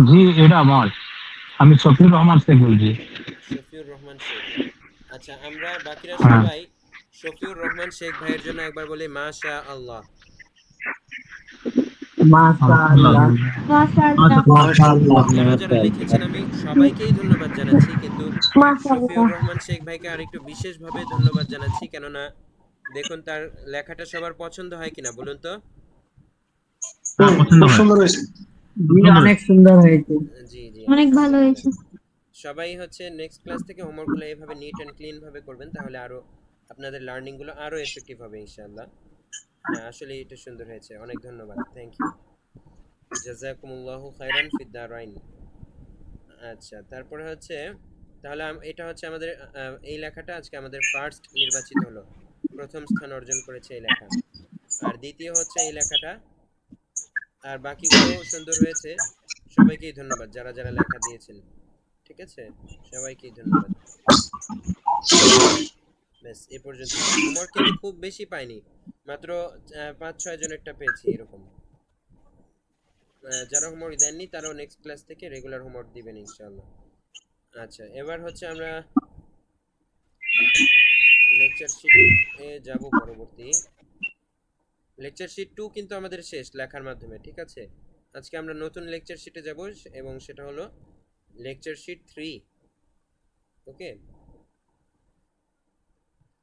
জি, এটা আমার। আমি শফিউর রহমান শেখ বলছি। শফিউর রহমান শেখ। আচ্ছা, আমরা বাকিরা হ্যাঁ, সবাই শফিউর রহমান শেখ ভাইয়ের জন্য একবার বলি মাশা আল্লাহ। মাশাআল্লাহ। মাশাআল্লাহ, মাশাআল্লাহ। আপনারা যারা লিখেছেন আমি সবাইকেই ধন্যবাদ জানাচ্ছি, কিন্তু শফিউর মাশাআল্লাহ। রহমান শেখ ভাইকে আরেকটু বিশেষভাবে ধন্যবাদ জানাচ্ছি। কেননা দেখুন তার লেখাটা সবার পছন্দ হয় কিনা বলুন তো? পছন্দ খুব হয়, সুন্দর হয়েছে। খুব জি, সুন্দর। অনেক সুন্দর হয়েছে। জি জি, অনেক ভালো আলহামদুলিল্লাহ। হয়েছে। সবাই হচ্ছে নেক্সট ক্লাস থেকে হোমওয়ার্কগুলো এভাবে নিট অ্যান্ড ক্লিন ভাবে করবেন, তাহলে আরো আপনাদের লার্নিং গুলো আরো এফেক্টিভ হবে ইনশাআল্লাহ। হ্যাঁ, আসলে এটা সুন্দর হয়েছে, অনেক ধন্যবাদ, থ্যাংক ইউ, জাযাকুমুল্লাহু খাইরান ফিদ দারাইন। আচ্ছা, তারপরে হচ্ছে তাহলে এটা হচ্ছে আমাদের এই লেখাটা আজকে আমাদের ফার্স্ট নির্বাচিত হলো, প্রথম স্থান অর্জন করেছে এই লেখা। আর দ্বিতীয় হচ্ছে এই লেখাটা। আর বাকিগুলো সুন্দর হয়েছে। সবাইকেই ধন্যবাদ যারা যারা লেখা দিয়েছেন। ঠিক আছে, সবাইকেই ধন্যবাদ। ব্যাস, এ পর্যন্ত। হোমওয়ার্ক কিন্তু খুব বেশি পাইনি, মাত্র 5-6 জনেরটা পেয়েছি এরকম। যারা হোমওয়ার্ক দেননি তারাও নেক্সট ক্লাস থেকে রেগুলার হোমওয়ার্ক দিবেন ইনশাআল্লাহ। আচ্ছা, এবার হচ্ছে আমরা লেকচার শিটে যাব পরবর্তী। লেকচার শিট 2 কিন্তু আমাদের শেষ লেখার মাধ্যমে। ঠিক আছে, আজকে আমরা নতুন লেকচার শিটে যাব, এবং সেটা হলো লেকচার শিট 3। ওকে,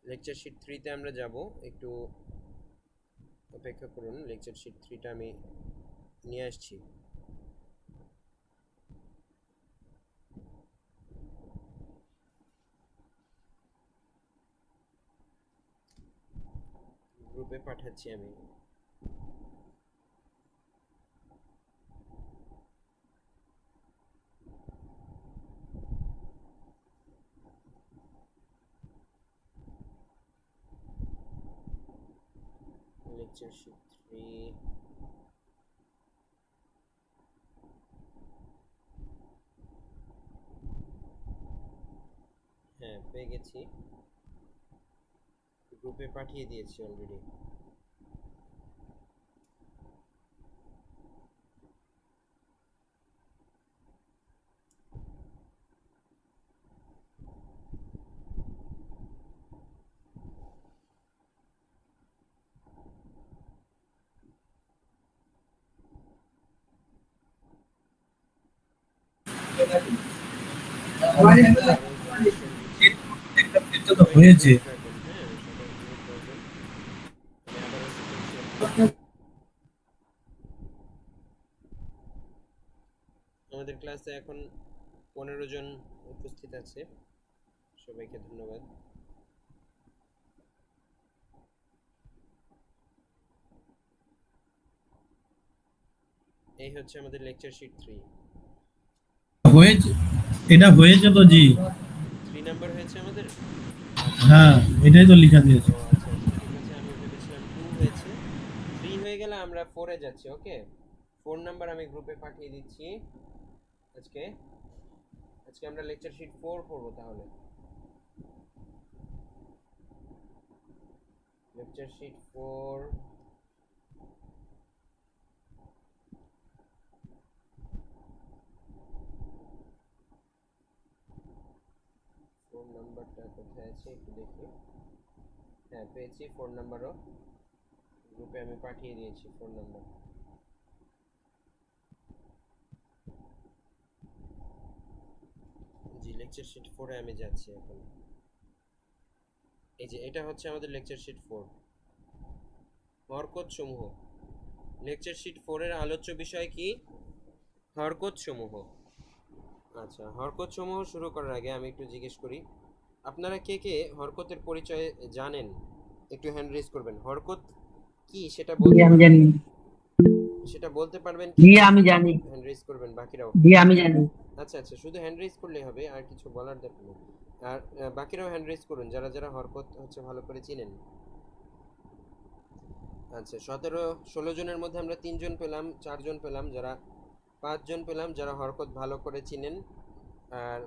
লেকচার শিট 3 তে আমরা যাব। একটু অপেক্ষা করুন, লেকচার শিট 3টা আমি নিয়ে আসছি। গ্রুপে পাঠাচ্ছি আমি। Lecture sheet 3। হ্যাঁ, পেয়ে গেছি, গ্রুপে পাঠিয়ে দিয়েছি অলরেডি। এটা তো হয়েছে। আমাদের ক্লাসে এখন 15 জন উপস্থিত আছে, সবাইকে ধন্যবাদ। এই হচ্ছে আমাদের লেকচার শিট 3। হয়েছে, এটা হয়েছে তো জি। 3 নাম্বার হয়েছে আমাদের। হ্যাঁ, এটাই তো লেখা দিয়েছে। ও আচ্ছা আচ্ছা, ঠিক আছে, আমি ভেবেছিলাম 2 হয়েছে। 3 হয়ে গেলে আমরা 4 এ যাচ্ছি। ওকে, 4 নাম্বার আমি গ্রুপে পাঠিয়ে দিচ্ছি। আজকে আজকে আমরা লেকচার শিট 4 পড়ব। তাহলে লেকচার শিট 4 4 নাম্বারটা কোথায় আছে একটু দেখি। হ্যাঁ, পেয়েছি 4 নাম্বারও গ্রুপে আমি পাঠিয়ে দিয়েছি। 4 নাম্বার জি, লেকচার শিট 4 এ আমি যাচ্ছি এখন। এই যে এটা হচ্ছে আমাদের লেকচার শিট 4, হরকত সমূহ। লেকচার শিট 4 এর আলোচ্য বিষয় কি? হরকত সমূহ। আচ্ছা, হরকত সমূহ শুরু করার আগে আমি একটু জিজ্ঞেস করি, আপনারা কে কে হরকতের পরিচয় জানেন? একটু হ্যান্ড রেজ করবেন। হরকত কি সেটা জি বলতে আমি পারবেন? জানি। সেটা বলতে পারবেন জি কে? আমি জানি। হ্যান্ড রেজ করবেন বাকিরাও। জি আমি জানি। আচ্ছা আচ্ছা, শুধু হ্যান্ড রেজ করলেই হবে, আর কিছু বলার দরকার নেই। আর বাকিরাও হ্যান্ড রেজ করুন যারা যারা হরকত হচ্ছে ভালো করে চিনেন। আচ্ছা, 17-16 জনের মধ্যে আমরা 3 জন পেলাম, 4 জন পেলাম, যারা 5 জন পেলাম যারা হরকত ভালো করে চিনেন। আর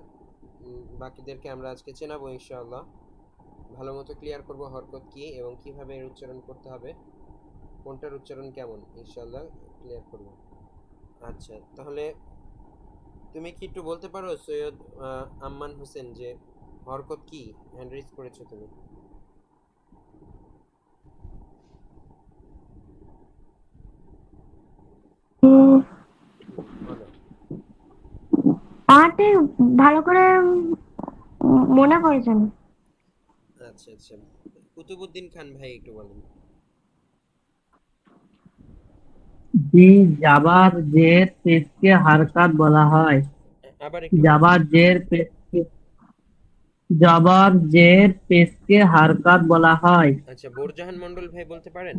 বাকিদেরকে আমরা আজকে চেনাবো ইনশাআল্লাহ। ভালো মতো ক্লিয়ার করব হরকত কি এবং কিভাবে এর উচ্চারণ করতে হবে, কোনটার উচ্চারণ কেমন, ইনশাআল্লাহ ক্লিয়ার করব। আচ্ছা, তাহলে তুমি কি একটু বলতে পারো সৈয়দ আম্মান হোসেন যে হরকত কি? হ্যান্ড রেজ করেছো তুমি। বলো। আমারটি ভালো করে মনে পড়েছে না। আচ্ছা আচ্ছা, কুতুবুদ্দিন খান ভাই একটু বলেন। জি, জাবার জের পেশকে হারকাত বলা হয়। আবার একটু বলেন। জাবার জের পেশকে জাবার জের পেশকে হারকাত বলা হয়। আচ্ছা, বোরজাহান মন্ডল ভাই বলতে পারেন?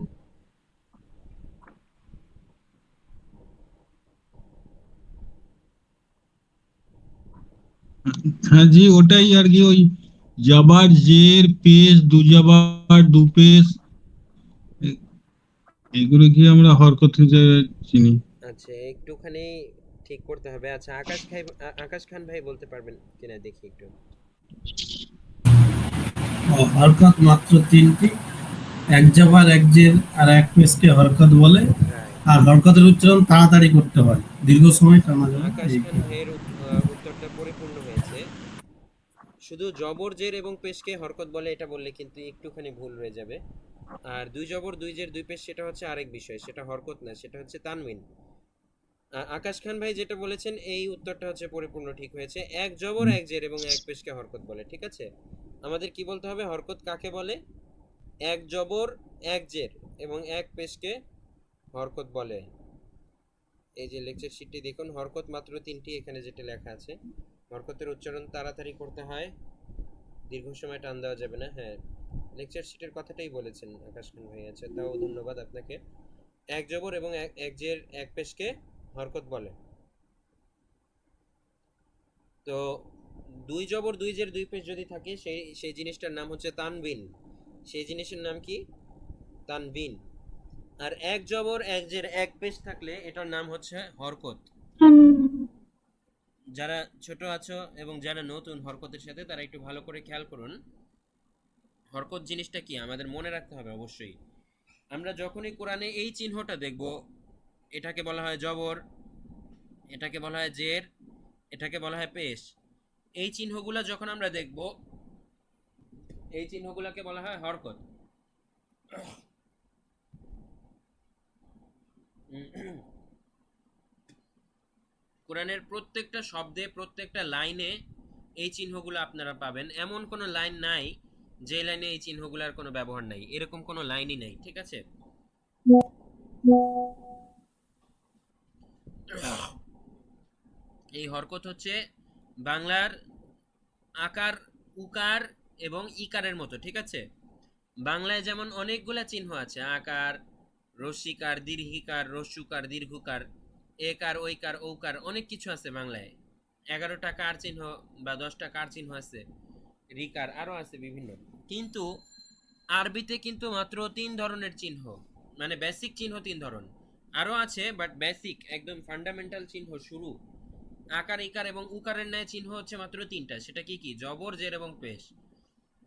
হ্যাঁ জি, ওটাই আর কি, ওই জাবার জের পেশ, দু জাবার দু পেশ, এগুলো কি আমরা হরকত হিসেবে চিনি। আচ্ছা, একটুখানি ঠিক করতে হবে। আচ্ছা, আকাশ খান ভাই বলতে পারবেন কিনা দেখি একটু। হরকত মাত্র 3টি, এক জবর এক জের আর এক পেশকে হরকত বলে। রাইট। আর হরকতের উচ্চারণ তাড়াতাড়ি করতে হয়, দীর্ঘ সময় টানা যাবে না। আকাশ এই খান ভাইয়ের উত্তরটা পরিপূর্ণ হয়েছে। শুধু জবর জের এবং পেশকে হরকত বলে এটা বললে কিন্তু একটুখানি ভুল হয়ে যাবে। আর দুই জবর দুই জের দুই পেশ সেটা হচ্ছে আরেক বিষয়, সেটা হরকত না, সেটা হচ্ছে তানবিন। আকাশ খান ভাই যেটা বলেছেন এই উত্তরটা হচ্ছে পরিপূর্ণ ঠিক হয়েছে। এক জবর এক জের এবং এক পেশকে হরকত বলে। ঠিক আছে, আমাদের কি বলতে হবে? হরকত কাকে বলে? এক জবর এক জের এবং এক পেশকে হরকত বলে। এই যে লেকচার শিটটি দেখুন, হরকত মাত্র 3টি, এখানে যেটা লেখা আছে। হরকতের উচ্চারণ তাড়াতাড়ি করতে হয়, দীর্ঘ সময় টান দেওয়া যাবে না। হ্যাঁ, লেকচার শিটের কথাটাই বলেছেন আকাশ খান ভাই। আচ্ছা, তাও ধন্যবাদ আপনাকে। এক জবর এবং এক জের এক পেশকে হরকত বলে। তো দুই জবর দুই জের দুই পেশ যদি থাকে সেই জিনিসটার নাম হচ্ছে তানবিন। সেই জিনিসের নাম কি? তানবিন। আর এক জবর এক জের এক পেশ থাকলে এটার নাম হচ্ছে হরকত। যারা ছোট আছো এবং যারা নতুন হরকতের সাথে, তারা একটু ভালো করে খেয়াল করুন হরকত জিনিসটা কি আমাদের মনে রাখতে হবে অবশ্যই। আমরা যখনই কোরআনে এই চিহ্নটা দেখব, এটাকে বলা হয় জবর, এটাকে বলা হয় জের, এটাকে বলা হয় পেশ। এই চিহ্নগুলা যখন আমরা দেখব, এই চিহ্নগুলোকে বলা হয় হরকত। কোরআনের প্রত্যেকটা শব্দে, প্রত্যেকটা লাইনে এই চিহ্নগুলো আপনারা পাবেন। এমন কোনো লাইন নাই যে লাইনে এই চিহ্নগুলোর কোনো ব্যবহার নাই, এরকম কোনো লাইনই নাই, ঠিক আছে? এই হরকত হচ্ছে বাংলার আকার, উকার এবং ইকারের মতো, ঠিক আছে? বাংলায় যেমন অনেকগুলা চিহ্ন আছে, আকার, রস্যিকার, দীর্ঘিকার, রস্যুকার, দীর্ঘকার, একার, ঐকার, ঔকার, অনেক কিছু আছে বাংলায়। 11টা কার চিহ্ন বা 10টা কার চিহ্ন আছে, রিকার আরো আছে বিভিন্ন। কিন্তু আরবিতে কিন্তু মাত্র 3 ধরনের চিহ্ন, মানে বেসিক চিহ্ন 3 ধরন। আরো আছে, বাট বেসিক একদম ফান্ডামেন্টাল চিহ্ন শুরু আকার, ইকার এবং উকারের ন্যায় চিহ্ন হচ্ছে মাত্র 3টা। সেটা কি কি? জবর, জের এবং পেশ।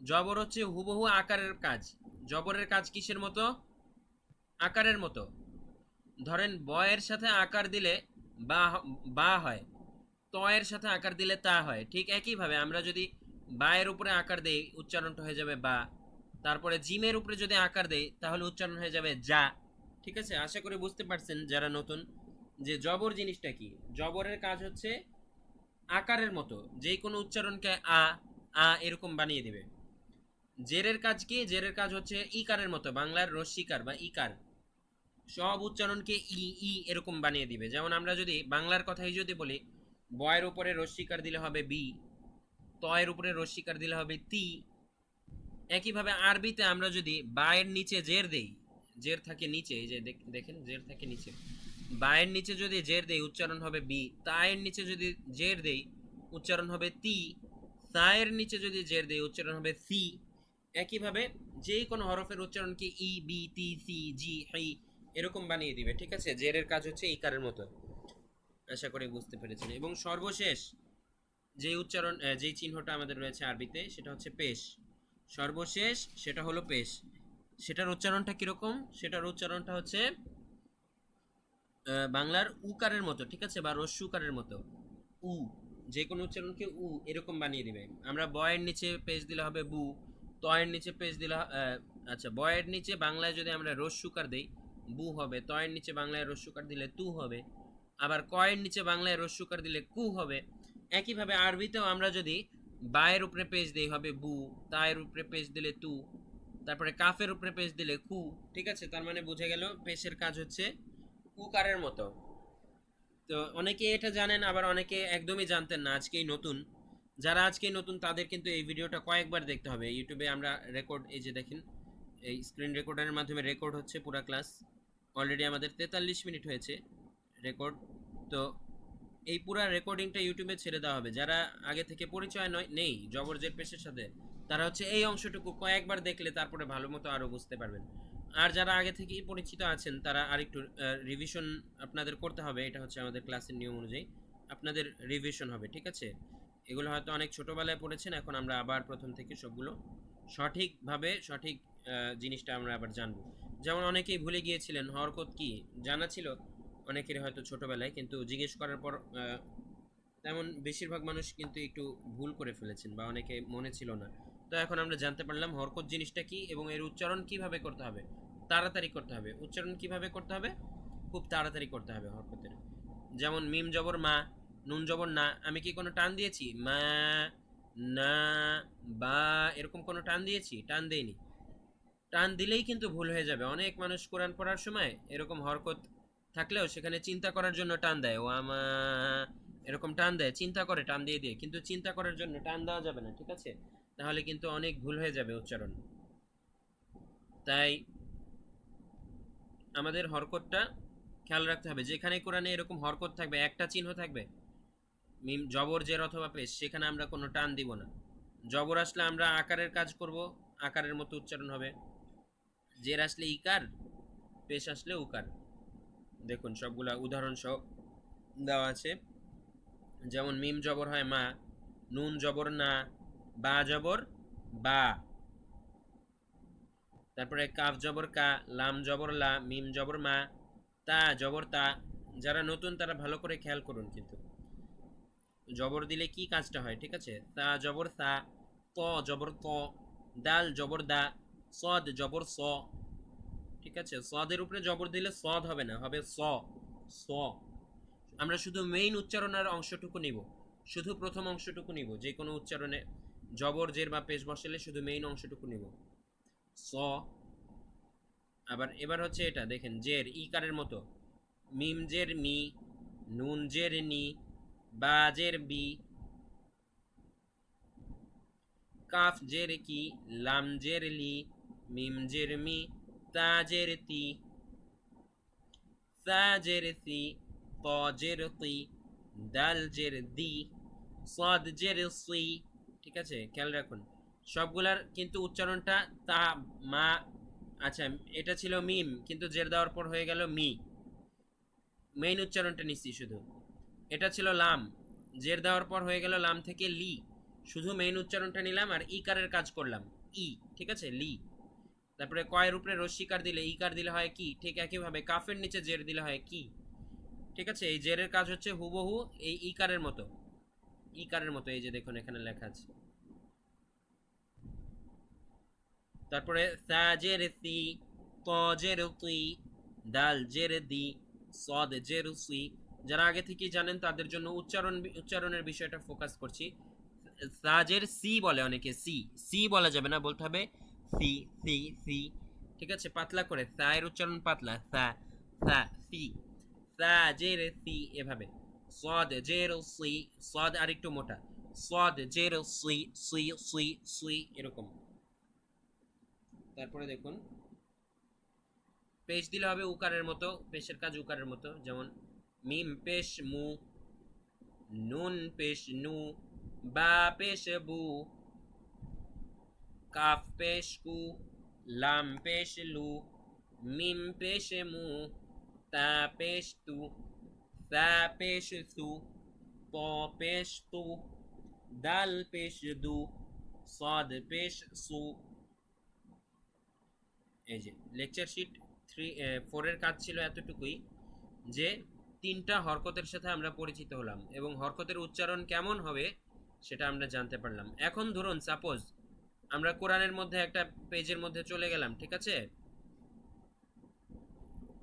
জবর হচ্ছে হুবহু আকারের কাজ। জবরের কাজ কিসের মতো? আকারের মতো। ধরেন বয়ের সাথে আকার দিলে বা বা হয়, তয়ের সাথে আকার দিলে তা হয়। ঠিক একইভাবে আমরা যদি বায়ের উপরে আকার দেই উচ্চারণটা হয়ে যাবে বা, তারপরে জিমের উপরে যদি আকার দেই তাহলে উচ্চারণ হয়ে যাবে যা। ঠিক আছে, আশা করি বুঝতে পারছেন যারা নতুন যে জবর জিনিসটা কি। জবরের কাজ হচ্ছে আকারের মতো, যে কোনো উচ্চারণকে আ আ এরকম বানিয়ে দিবে। জেরের কাজ কি? জেরের কাজ হচ্ছে ইকারের মতো, বাংলার রস্যিকার বা ইকার, সব উচ্চারণকে ই ই এরকম বানিয়ে দিবে। যেমন আমরা যদি বাংলার কথাই যদি বলি, বয়ের উপরে রস্যিকার দিলে হবে বি, তয়ের উপরে রস্যিকার দিলে হবে তি। একইভাবে আরবিতে আমরা যদি বায়ের নিচে জের দেই, জের থাকে নিচে, এই যে দেখেন জের থাকে নিচে, বায়ের নিচে যদি জের দেই উচ্চারণ হবে বি, তায়ের নিচে যদি জের দেই উচ্চারণ হবে তি, সায়ের নিচে যদি জের দেই উচ্চারণ হবে সি। একইভাবে যে কোনো হরফের উচ্চারণকে ই, বি, তি, সি, জি, হাই এরকম বানিয়ে দিবে। ঠিক আছে, জেরের কাজ হচ্ছে ইকারের মতো। আশা করি বুঝতে পেরেছেন। এবং সর্বশেষ যে উচ্চারণ, যে চিহ্নটা আমাদের রয়েছে আরবিতে সেটা হচ্ছে পেশ। সর্বশেষ সেটা হলো পেশ। সেটার উচ্চারণটা কিরকম? সেটার উচ্চারণটা হচ্ছে বাংলার উকারের মতো, ঠিক আছে, বা রস্যুকারের মতো, উ। যে কোনো উচ্চারণকে উ এরকম বানিয়ে দিবে। আমরা বয়ের নিচে পেশ দিলে হবে বু, তয়ের নিচে পেশ দিলে আচ্ছা, বয়ের নিচে বাংলায় যদি আমরা রস্যুকার দেই বু হবে, তয়ের নিচে বাংলায় রস্যুকার দিলে তু হবে, আবার কয়ের নিচে বাংলায় রস্যুকার দিলে কু হবে। একইভাবে আরবিতেও আমরা যদি বায়ের উপরে পেশ দেই হবে বু, তায়ের উপরে পেশ দিলে তু, তারপরে কাফের উপরে পেশ দিলে কু। ঠিক আছে, তার মানে বুঝে গেল পেশের কাজ হচ্ছে উকারের মতো। তো অনেকে এটা জানেন, আবার অনেকে একদমই জানতেন না, আজকেই নতুন। যারা আজকেই নতুন তাদের কিন্তু এই ভিডিওটা কয়েকবার দেখতে হবে। ইউটিউবে আমরা রেকর্ড, এই যে দেখেন এই স্ক্রিন রেকর্ডারের মাধ্যমে রেকর্ড হচ্ছে পুরো ক্লাস। অলরেডি আমাদের 43 মিনিট হয়েছে রেকর্ড। তো এই পুরো রেকর্ডিংটা ইউটিউবে ছেড়ে দেওয়া হবে। যারা আগে থেকে পরিচয় নেই জবর জের পেশের সাথে, তারা হচ্ছে এই অংশটুকু কয়েকবার দেখলে তারপরে ভালো মতো আরও বুঝতে পারবেন। আর যারা আগে থেকেই পরিচিত আছেন তারা আরেকটু রিভিশন আপনাদের করতে হবে। এটা হচ্ছে আমাদের ক্লাসের নিয়ম অনুযায়ী আপনাদের রিভিশন হবে। ঠিক আছে, এগুলো হয়তো অনেক ছোটোবেলায় পড়েছেন, এখন আমরা আবার প্রথম থেকে সবগুলো সঠিকভাবে সঠিক জিনিসটা আমরা আবার জানবো। যেমন অনেকেই ভুলে গিয়েছিলেন হরকত কি, জানা ছিল অনেকের হয়তো ছোটোবেলায়, কিন্তু জিজ্ঞেস করার পর তেমন বেশিরভাগ মানুষ কিন্তু একটু ভুল করে ফেলেছেন বা অনেকে মনে ছিল না। তো এখন আমরা জানতে পারলাম হরকত জিনিসটা কি এবং এর উচ্চারণ কিভাবে করতে হবে। তাড়াতাড়ি করতে হবে। উচ্চারণ কিভাবে করতে হবে? খুব তাড়াতাড়ি করতে হবে হরকতের। যেমন মিম জবর মা, নুন জবর না, আমি কি কোনো টান দিয়েছি? মা, না, বা এরকম কোনো টান দিয়েছি? টান দেইনি। টান দিলেই কিন্তু ভুল হয়ে যাবে। অনেক মানুষ কোরআন পড়ার সময় এরকম হরকত থাকলেও সেখানে চিন্তা করার জন্য টান দেয়, ও আমা এরকম টান দেয়, চিন্তা করে টান দিয়ে দিয়ে, কিন্তু চিন্তা করার জন্য টান দেওয়া যাবে না। ঠিক আছে, তাহলে কিন্তু অনেক ভুল হয়ে যাবে উচ্চারণ। তাই আমাদের হরকতটা খেয়াল রাখতে হবে। যেখানে কোরআনে এরকম হরকত থাকবে, একটা চিহ্ন থাকবে মিম জবর জের অথবা পেশ, সেখানে আমরা কোনো টান দিব না। জবর আসলে আমরা আকারের কাজ করব, আকারের মতো উচ্চারণ হবে। জের আসলে ইকার, পেশ আসলে উকার। দেখুন সবগুলা উদাহরণ সহ দেওয়া আছে। যেমন মিম জবর হয় মা, নুন জবর না, বা জবর বা, তারপরে কাফ জবর কা, লাম জবর লা, মিম জবর মা, তা জবর তা। যারা নতুন তারা ভালো করে খেয়াল করুন, কিন্তু জবর দিলে কি কাজটা হয়। ঠিক আছে, তা জবর সা, ত জবর ত, দাল জবর দা, সদ জবর স। ঠিক আছে, সদের উপরে জবর দিলে সদ হবে না, হবে স। স আমরা শুধু মেইন উচ্চারণের অংশটুকু নিব, শুধু প্রথম অংশটুকু নিব, যে কোনো উচ্চারণে জবর জের বা পেশ বসালে শুধু মেইন অংশটুকু নিব। স। আবার এবার হচ্ছে এটা দেখেন, জের ইকারের মতো, মিম জের মি, নুন জের নি, বা জের বি, কাফ জের কি, লাম জের লি, মিম জের মি, তা জের তি, সা জের সি, ত জের তি, দাল জের দি, সদ জের সি। ঠিক আছে, খেয়াল রাখুন সবগুলার কিন্তু উচ্চারণটা তা মা। আচ্ছা, এটা ছিল মিম, কিন্তু জের দেওয়ার পর হয়ে গেল মি, মেইন উচ্চারণটা নিচ্ছি শুধু। এটা ছিল লাম, জের দেওয়ার পর হয়ে গেল লাম থেকে লি, শুধু মেইন উচ্চারণটা নিলাম আর ইকারের কাজ করলাম, ই। ঠিক আছে, লি। তারপরে কয়ের উপরে রস্যিকার দিলে ইকার দিলে হয় কি, ঠিক একইভাবে কাফের নিচে জের দিলে হয় কি। ঠিক আছে, এই জেরের কাজ হচ্ছে হুবহু এই ইকারের মতো, ইকারের মতো। এই যে দেখুন এখানে লেখা আছে। তারপরে সা জের সি, ত জের তি, দাল জের দি, সদ জের সি। যারা আগে থেকে জানেন তাদের জন্য উচ্চারণের বিষয়টা ফোকাস করছি। সাজের সি বলে অনেকে, সি সি বলা যাবে না, বলতে হবে সি সি সি। ঠিক আছে, পাতলা করে, সা এর উচ্চারণ পাতলা, সা সা সি, সাজের সি এভাবে। সদ জের সি, সদ আরেকটু মোটা, সদ জের সি সি সি সি এরকম। তারপরে দেখুন পেশ দিলে হবে উকারের মতো, পেশের কাজ উকারের মতো, যেমন মিম পেশ মু, নুন পেশ নু, বা পেশ বু, কাফ পেশ কু, লাম পেশ লু, মিম পেশ মু, তা পেশ তু, সা পেশ সু, ত পেশ তু, দাল পেশ দু, সদ পেশ সু। এই যে লেকচার শিট 4 এর কাজ ছিল এতটুকুই, যে 3টা হরকতের সাথে আমরা পরিচিত হলাম এবং হরকতের উচ্চারণ কেমন হবে সেটা আমরা জানতে পারলাম। এখন ধরুন সাপোজ আমরা কোরআনের মধ্যে একটা পেজের মধ্যে চলে গেলাম। ঠিক আছে,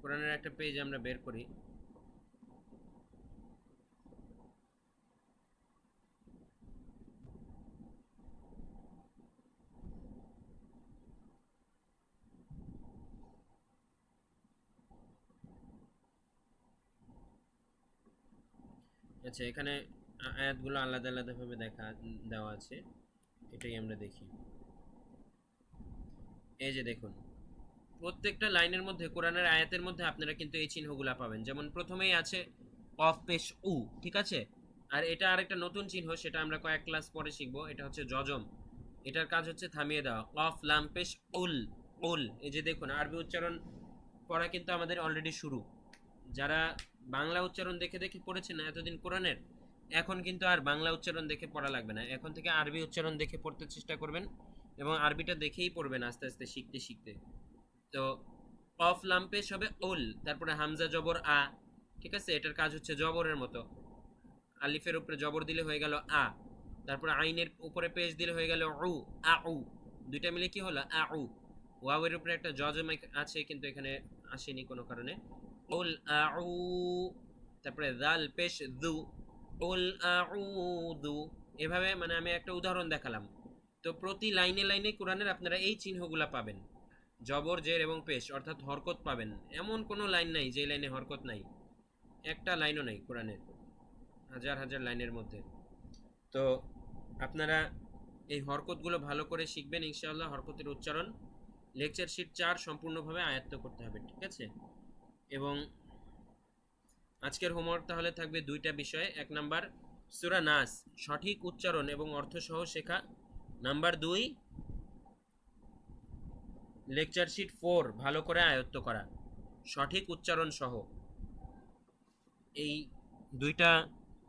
কোরআনের একটা পেজ আমরা বের করি। আচ্ছা, এখানে আয়াতগুলো আলাদা আলাদাভাবে দেওয়া আছে, এটাই আমরা দেখি। এই যে দেখুন প্রত্যেকটা লাইনের মধ্যে, কোরআনের আয়াতের মধ্যে আপনারা কিন্তু এই চিহ্নগুলা পাবেন। যেমন প্রথমেই আছে কফ পেশ উ। ঠিক আছে, আর এটা আরেকটা নতুন চিহ্ন, সেটা আমরা কয়েক ক্লাস পরে শিখবো। এটা হচ্ছে যজম, এটার কাজ হচ্ছে থামিয়ে দেওয়া। কফ লাম পেশ উল, উল। এই যে দেখুন আরবি উচ্চারণ পড়া কিন্তু আমাদের অলরেডি শুরু। যারা বাংলা উচ্চারণ দেখে দেখে পড়েছেন না এতদিন কোরআনের, এখন কিন্তু আর বাংলা উচ্চারণ দেখে পড়া লাগবে না, এখন থেকে আরবি উচ্চারণ দেখে পড়তে চেষ্টা করবেন এবং আরবিটা দেখেই পড়বেন আস্তে আস্তে শিখতে শিখতে। তো কফ লাম পেশ হবে উল, তারপরে হামজা জবর আ। ঠিক আছে, এটার কাজ হচ্ছে জবরের মতো, আলিফের উপরে জবর দিলে হয়ে গেল আ, তারপরে আইনের উপরে পেশ দিলে হয়ে গেল উ, আ উ, দুইটা মিলে কি হলো আ উ। ওয়াওয়ের উপরে একটা জজম আছে কিন্তু এখানে আসেনি কোনো কারণে, উল আ উ। তারপরে দাল পেশ দু, উল আ উ দু। এভাবে মানে আমি একটা উদাহরণ দেখালাম। তো প্রতি লাইনে লাইনে কোরআনের আপনারা এই চিহ্নগুলা পাবেন, জবর জের এবং পেশ, অর্থাৎ হরকত পাবেন। এমন কোনো লাইন নাই যে লাইনে হরকত নাই, একটা লাইনও নাই কোরআনের হাজার হাজার লাইনের মধ্যে। তো আপনারা এই হরকতগুলো ভালো করে শিখবেন ইনশাআল্লাহ। হরকতের উচ্চারণ লেকচার শিট 4 সম্পূর্ণভাবে আয়ত্ত করতে হবে। ঠিক আছে, এবং আজকের হোমওয়ার্ক তাহলে থাকবে 2টা বিষয়। 1 নাম্বার সূরা নাস সঠিক উচ্চারণ এবং অর্থ সহ শেখা। নাম্বার 2 লেকচার শিট 4 ভালো করে আয়ত্ত করা সঠিক উচ্চারণ সহ। এই 2টা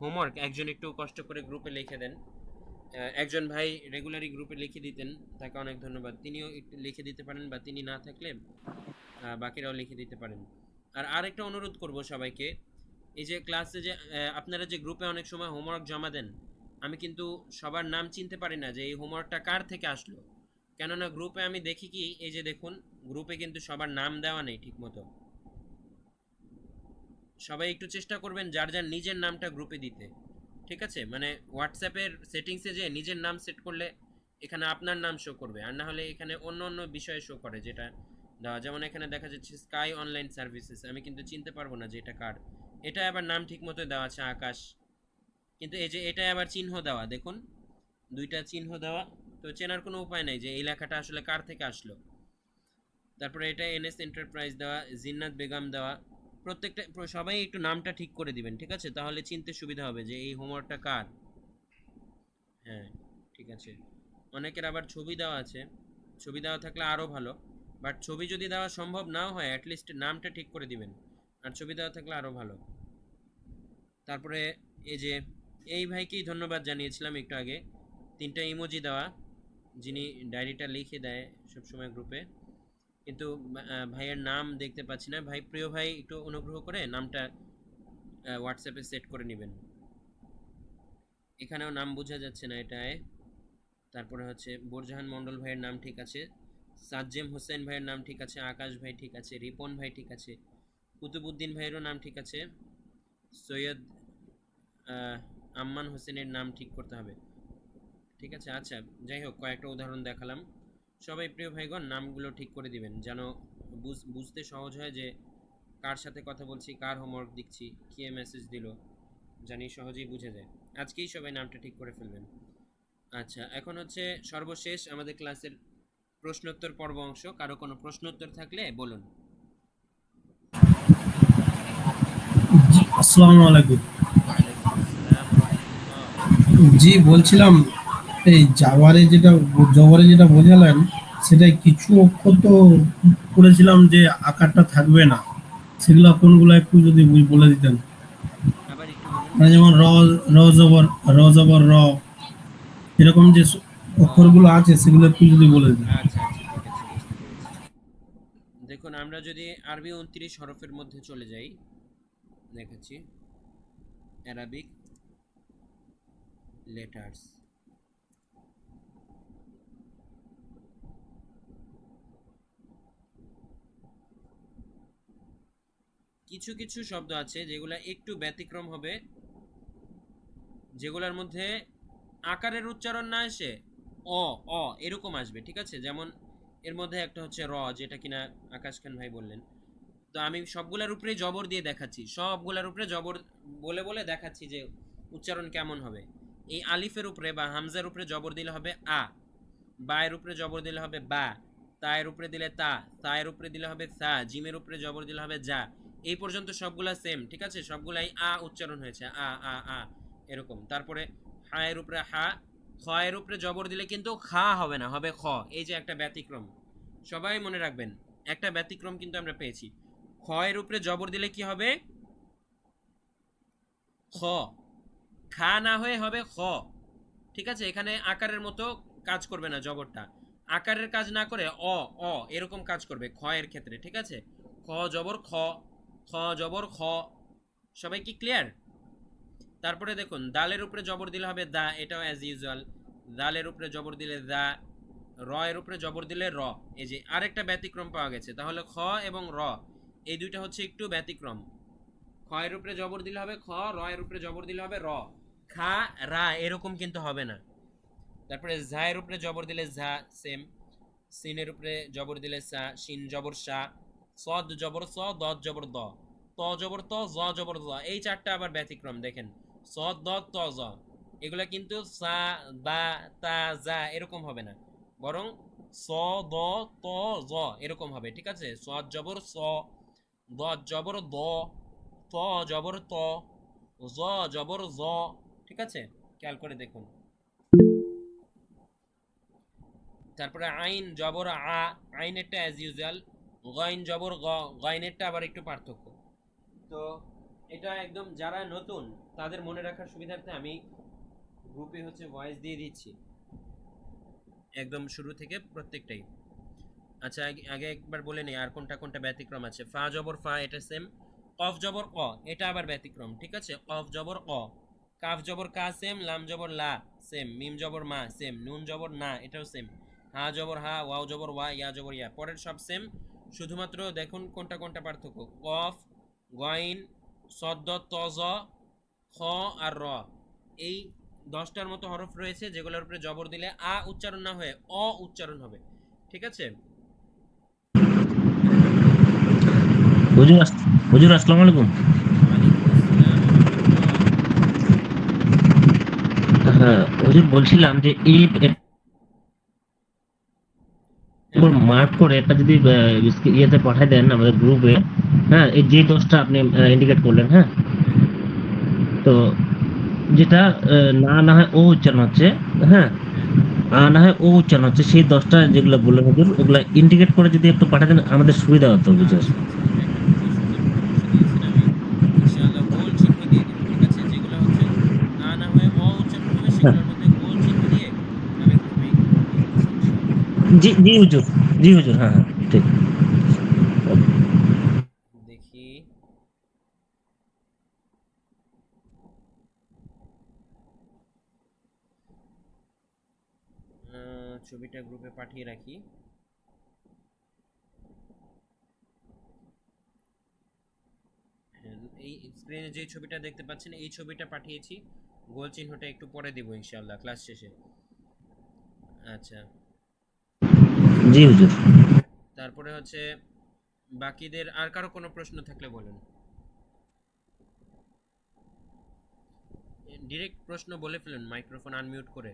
হোমওয়ার্ক একজন একটু কষ্ট করে গ্রুপে লিখে দেন। একজন ভাই রেগুলারই গ্রুপে লিখে দিতেন, তাকে অনেক ধন্যবাদ। তিনিও একটু লিখে দিতে পারেন, বা তিনি না থাকলে বাকিরাও লিখে দিতে পারেন। আর আরেকটা অনুরোধ করব সবাইকে, এই যে ক্লাসে যে আপনারা যে গ্রুপে অনেক সময় হোমওয়ার্ক জমা দেন, আমি কিন্তু সবার নাম চিনতে পারি না যে এই হোমওয়ার্কটা কার থেকে আসলো। কেননা গ্রুপে আমি দেখি কি, এই যে দেখুন গ্রুপে কিন্তু সবার নাম দেওয়া নেই ঠিক মতো। সবাই একটু চেষ্টা করবেন যার যার নিজের নামটা গ্রুপে দিতে, ঠিক আছে, মানে হোয়াটসঅ্যাপের সেটিংসে যে নিজের নাম সেট করলে এখানে আপনার নাম শো করবে, আর না হলে এখানে অন্য অন্য বিষয়ে শো করে যেটা দেওয়া। যেমন এখানে দেখা যাচ্ছে স্কাই অনলাইন সার্ভিসেস, আমি কিন্তু চিনতে পারবো না যে এটা কার। এটা আবার নাম ঠিক মতো দেওয়া আছে আকাশ, কিন্তু এই যে এটা আবার চিহ্ন দেওয়া, দেখুন দুইটা চিহ্ন দেওয়া, তো চেনার কোনো উপায় নাই যে এই লেখাটা আসলে কার থেকে আসলো। তারপরে এটা এনএস এন্টারপ্রাইজ দেওয়া, জিন্নাত বেগম দেওয়া। প্রত্যেকটা সবাই একটু নামটা ঠিক করে দিবেন, ঠিক আছে, তাহলে চিনতে সুবিধা হবে যে এই হোমওয়ার্কটা কার। হ্যাঁ ঠিক আছে। অনেকের আবার ছবি দেওয়া আছে, ছবি দেওয়া থাকলে আরও ভালো, বাট ছবি যদি দেওয়া সম্ভব নাও হয় অ্যাটলিস্ট নামটা ঠিক করে দিবেন, আর ছবি দেওয়া থাকলে আরও ভালো। তারপরে এই যে এই ভাইকেই ধন্যবাদ জানিয়েছিলাম একটু আগে, 3টা ইমোজি দেওয়া, যিনি ডায়েরিটা লিখে দেয় সবসময় গ্রুপে, কিন্তু ভাইয়ের নাম দেখতে পাচ্ছি না। ভাই, প্রিয় ভাই, একটু অনুগ্রহ করে নামটা হোয়াটসঅ্যাপে সেট করে নেবেন। এখানেও নাম বোঝা যাচ্ছে না এটায়। তারপরে হচ্ছে বোরজাহান মণ্ডল ভাইয়ের নাম ঠিক আছে, সাজ্জেম হোসেন ভাইয়ের নাম ঠিক আছে, আকাশ ভাই ঠিক আছে, রিপন ভাই ঠিক আছে, কুতুবুদ্দিন ভাইয়েরও নাম ঠিক আছে, সৈয়দ আম্মান হোসেনের নাম ঠিক করতে হবে, ঠিক আছে। আচ্ছা, যাই হোক, কয়েকটা উদাহরণ দেখালাম। সবাই প্রিয় ভাইগণ নামগুলো ঠিক করে দিবেন যেন বুঝতে সহজ হয় যে কার সাথে কথা বলছি, কার হোমওয়ার্ক দিচ্ছি, কে মেসেজ দিল, জানি সহজেই বুঝে যায়। আজকেই সবাই নামটা ঠিক করে ফেলবেন। আচ্ছা, এখন হচ্ছে সর্বশেষ আমাদের ক্লাসের প্রশ্নোত্তর পর্ব অংশ। কারো কোনো প্রশ্নোত্তর থাকলে বলুন। আসসালামু আলাইকুম। ওয়ালাইকুম আসসালাম ওয়া রাহমাতুল্লাহ। জি বলছিলাম, এই জবরে যেটা বোঝালেন, সেটা কিছু অক্ষর তো করেছিলাম যে আকারটা থাকবে না, সেগুলো কোনগুলো একটু যদি বলে দিতেন। আবার একটু বলুন। মানে যেমন র জবর র, এরকম যে অক্ষরগুলো আছে সেগুলো একটু যদি বলে দিতেন। আচ্ছা আচ্ছা, ঠিক আছে, বুঝতে পেরেছি। দেখুন, আমরা যদি আরবি 29 হরফের মধ্যে চলে যাই, দেখাচ্ছি অ্যারাবিক লেটার্স। কিছু কিছু শব্দ আছে যেগুলা একটু ব্যতিক্রম হবে, যেগুলোর মধ্যে আকারের উচ্চারণ না এসে অ অ এরকম আসবে, ঠিক আছে। যেমন এর মধ্যে একটা হচ্ছে র, যেটা কিনা আকাশ খান ভাই বললেন। তো আমি সবগুলোর উপরে জবর দিয়ে দেখাচ্ছি, সবগুলোর উপরে জবর বলে বলে দেখাচ্ছি যে উচ্চারণ কেমন হবে। এই আলিফের উপরে বা হামজার উপরে জবর দিলে হবে আ, বা এর উপরে জবর দিলে হবে বা, তা এর উপরে দিলে তা, তা এর উপরে দিলে হবে সা, জিমের উপরে জবর দিলে হবে যা। এই পর্যন্ত সবগুলা সেম, ঠিক আছে, সবগুলাই আ উচ্চারণ হয়েছে, আ আ আ এরকম। তারপরে হা এর উপরে হা, খ এর উপরে জবর দিলে কিন্তু খা হবে না, হবে খ। এই যে একটা ব্যতিক্রম, সবাই মনে রাখবেন, একটা ব্যতিক্রম কিন্তু আমরা পেয়েছি। খ এর উপরে জবর দিলে কি হবে? খ। খা না হয়ে হবে খ, ঠিক আছে। এখানে আকারের মতো কাজ করবে না জবরটা, আকারের কাজ না করে অ অ এরকম কাজ করবে খ এর ক্ষেত্রে, ঠিক আছে। খ জবর খ, খ জবর খ। সবাই কি ক্লিয়ার? তারপরে দেখুন, দালের উপরে জবর দিলে হবে দা, এটাও অ্যাজ ইউজুয়াল। দালের উপরে জবর দিলে দা, র এর উপরে জবর দিলে র। এই যে আরেকটা ব্যতিক্রম পাওয়া গেছে, তাহলে খ এবং র এই দুইটা হচ্ছে একটু ব্যতিক্রম। খ এর উপরে জবর দিলে হবে খ, র এর উপরে জবর দিলে হবে র। খা রা এরকম কিন্তু হবে না। তারপরে ঝা এর উপরে জবর দিলে ঝা, সেম। সিনের উপরে জবর দিলে সা, শিন জবর সা, সদ জবর স, দদ জবর দ, ত জবর ত, জ জবর জ। এই চারটা আবার ব্যতিক্রম, দেখেন সদ দ ত জ, এগুলা কিন্তু সা দা তা জা এরকম হবে না, বরং স দ ত জ এরকম হবে, ঠিক আছে। সদ জবর স, দ জবর দ, ত জবর ত, জ জবর জ, ঠিক আছে। খেয়াল করে দেখুন। তারপরে আইন জবর আ, আইনেরটা অ্যাজ ইউজুয়াল। গইন জবর গ, গইনেরটা আবার একটু পার্থক্য। তো এটা একদম যারা নতুন তাদের মনে রাখার সুবিধার্থে আমি গ্রুপে হচ্ছে ভয়েস দিয়ে দিচ্ছি একদম শুরু থেকে প্রত্যেকটাই। আচ্ছা, আগে একবার বলে নেই আর কোনটা কোনটা ব্যতিক্রম আছে। ফা জবর ফা, এটা সেম। কফ জবর ক, এটা আবার ব্যতিক্রম, ঠিক আছে। কফ জবর ক। কাফ জবর কা সেম, লাম জবর লা সেম, মিম জবর মা সেম, নুন জবর না এটাও সেম, হা জবর হা, ওয়াও জবর ওয়া, ইয়া জবর ইয়া, পরের সব সেম। শুধুমাত্র দেখুন কোনটা কোনটা পার্থক্য। কফ, গইন, সদ্দ তজ, খ আর র, এই 10টার মতো হরফ রয়েছে যেগুলোর উপরে জবর দিলে আ উচ্চারণ না হয়ে অ উচ্চারণ হবে, ঠিক আছে? হুজুর হুজুর আসসালামু আলাইকুম। ওয়ালাইকুম আসসালাম ওয়া রাহমাতুল্লাহ। হ্যাঁ হুজুর, বলছিলাম যে এই মার্ক করে এটা যদি ইয়েতে পাঠায় দেন আমাদের গ্রুপে, হ্যাঁ, এই যে 10টা আপনি ইন্ডিকেট করলেন, হ্যাঁ, হ্যাঁ হ্যাঁ তো যেটা না না হয় ও উচ্চারণ হচ্ছে, হ্যাঁ, হ্যাঁ না হয় ও উচ্চারণ হচ্ছে, সেই 10টা যেগুলো বললেন হুজুর, ওগুলা ইন্ডিকেট করে যদি একটু পাঠায় দেন আমাদের সুবিধা হতো বুঝার। আচ্ছা আচ্ছা, এটা একটা খুবই সুন্দর পরামর্শ দিয়েছেন। আমি ইনশাআল্লাহ গোল চিহ্ন দিয়ে দিব, ঠিক আছে? যেগুলো হচ্ছে আ না হয়ে অ উচ্চারণ হবে হ্যাঁ, সেগুলোর মধ্যে গোল চিহ্ন দিয়ে আমি গ্রুপে ইনক্লুড দিয়ে দিচ্ছি ইনশাআল্লাহ। জি জি হুজুর, জি হুজুর, হ্যাঁ হ্যাঁ ঠিক। দেখি, ছবিটা গ্রুপে পাঠিয়ে রাখি। হ্যাঁ, এই স্ক্রিনে যে ছবিটা দেখতে পাচ্ছেন এই ছবিটা পাঠিয়েছি, গোল চিহ্নটা একটু পরে দেব ইনশাআল্লাহ ক্লাস শেষে। আচ্ছা, জি হুজুর। তারপরে হচ্ছে বাকিদের আর কারো কোনো প্রশ্ন থাকলে বলেন। ডিরেক্ট প্রশ্ন বলে ফেলুন, মাইক্রোফোন আনমিউট করে,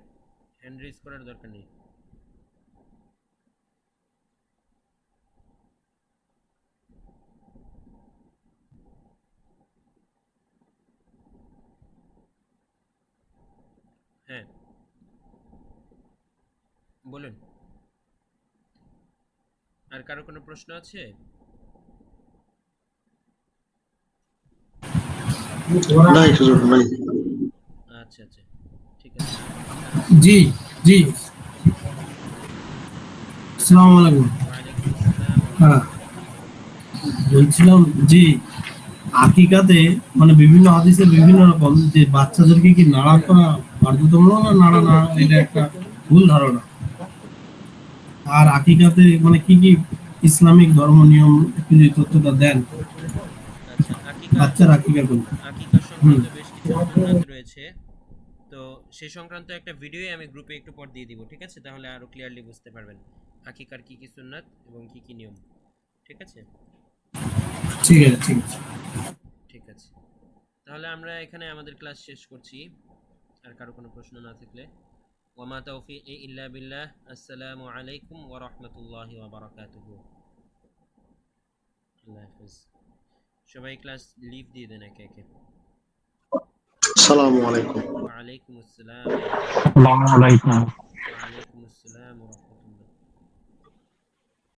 হ্যান্ড রেজ করার দরকার নেই। হ্যাঁ বলুন, আর কারো কোনো প্রশ্ন আছে? নাই হুজুর নাই। আচ্ছা আচ্ছা, ঠিক আছে। জি জি, আসসালামু আলাইকুম। ওয়ালাইকুম আসসালাম ওয়া হ্যাঁ, রাহমাতুল্লাহি ওয়া বারাকাতুহু। বলছিলাম জি, আকিকাতে মানে বিভিন্ন হাদিসে বিভিন্ন রকম যে বাচ্চাদেরকে কি নাড়া করা বাধ্যতামূলক না নাড়া না, এটা একটা ভুল ধারণা। আর আকিকাতে মানে কি কি ইসলামিক ধর্ম নিয়ম একটু যদি তথ্যটা দেন, আচ্ছা, আকিকা, বাচ্চার আকিকা করবে। আকিকা হুম, সংক্রান্ত বেশ কিছু সুন্নাত রয়েছে, তো সেই সংক্রান্ত একটা ভিডিও আমি গ্রুপে একটু পর দিয়ে দিব, ঠিক আছে? তাহলে আরো ক্লিয়ারলি বুঝতে পারবেন আকিকার কি কি সুন্নাত এবং কি কি নিয়ম, ঠিক আছে? ঠিক আছে ঠিক আছে। ঠিক আছে, তাহলে আমরা এখানে আমাদের ক্লাস শেষ করছি, আর কারো কোনো প্রশ্ন না থাকলে। ওয়ামা তাওফিকি ইল্লা বিল্লাহ। আসসালামু আলাইকুম ওয়া রাহমাতুল্লাহি ওয়া বারাকাতুহু। আল্লাহ হাফেজ। সবাই ক্লাস লিভ দিয়ে দেন একে একে। আসসালামু আলাইকুম। ওয়া আলাইকুম আসসালাম ওয়া রাহমাতুল্লাহ। আসসালামু আলাইকুম।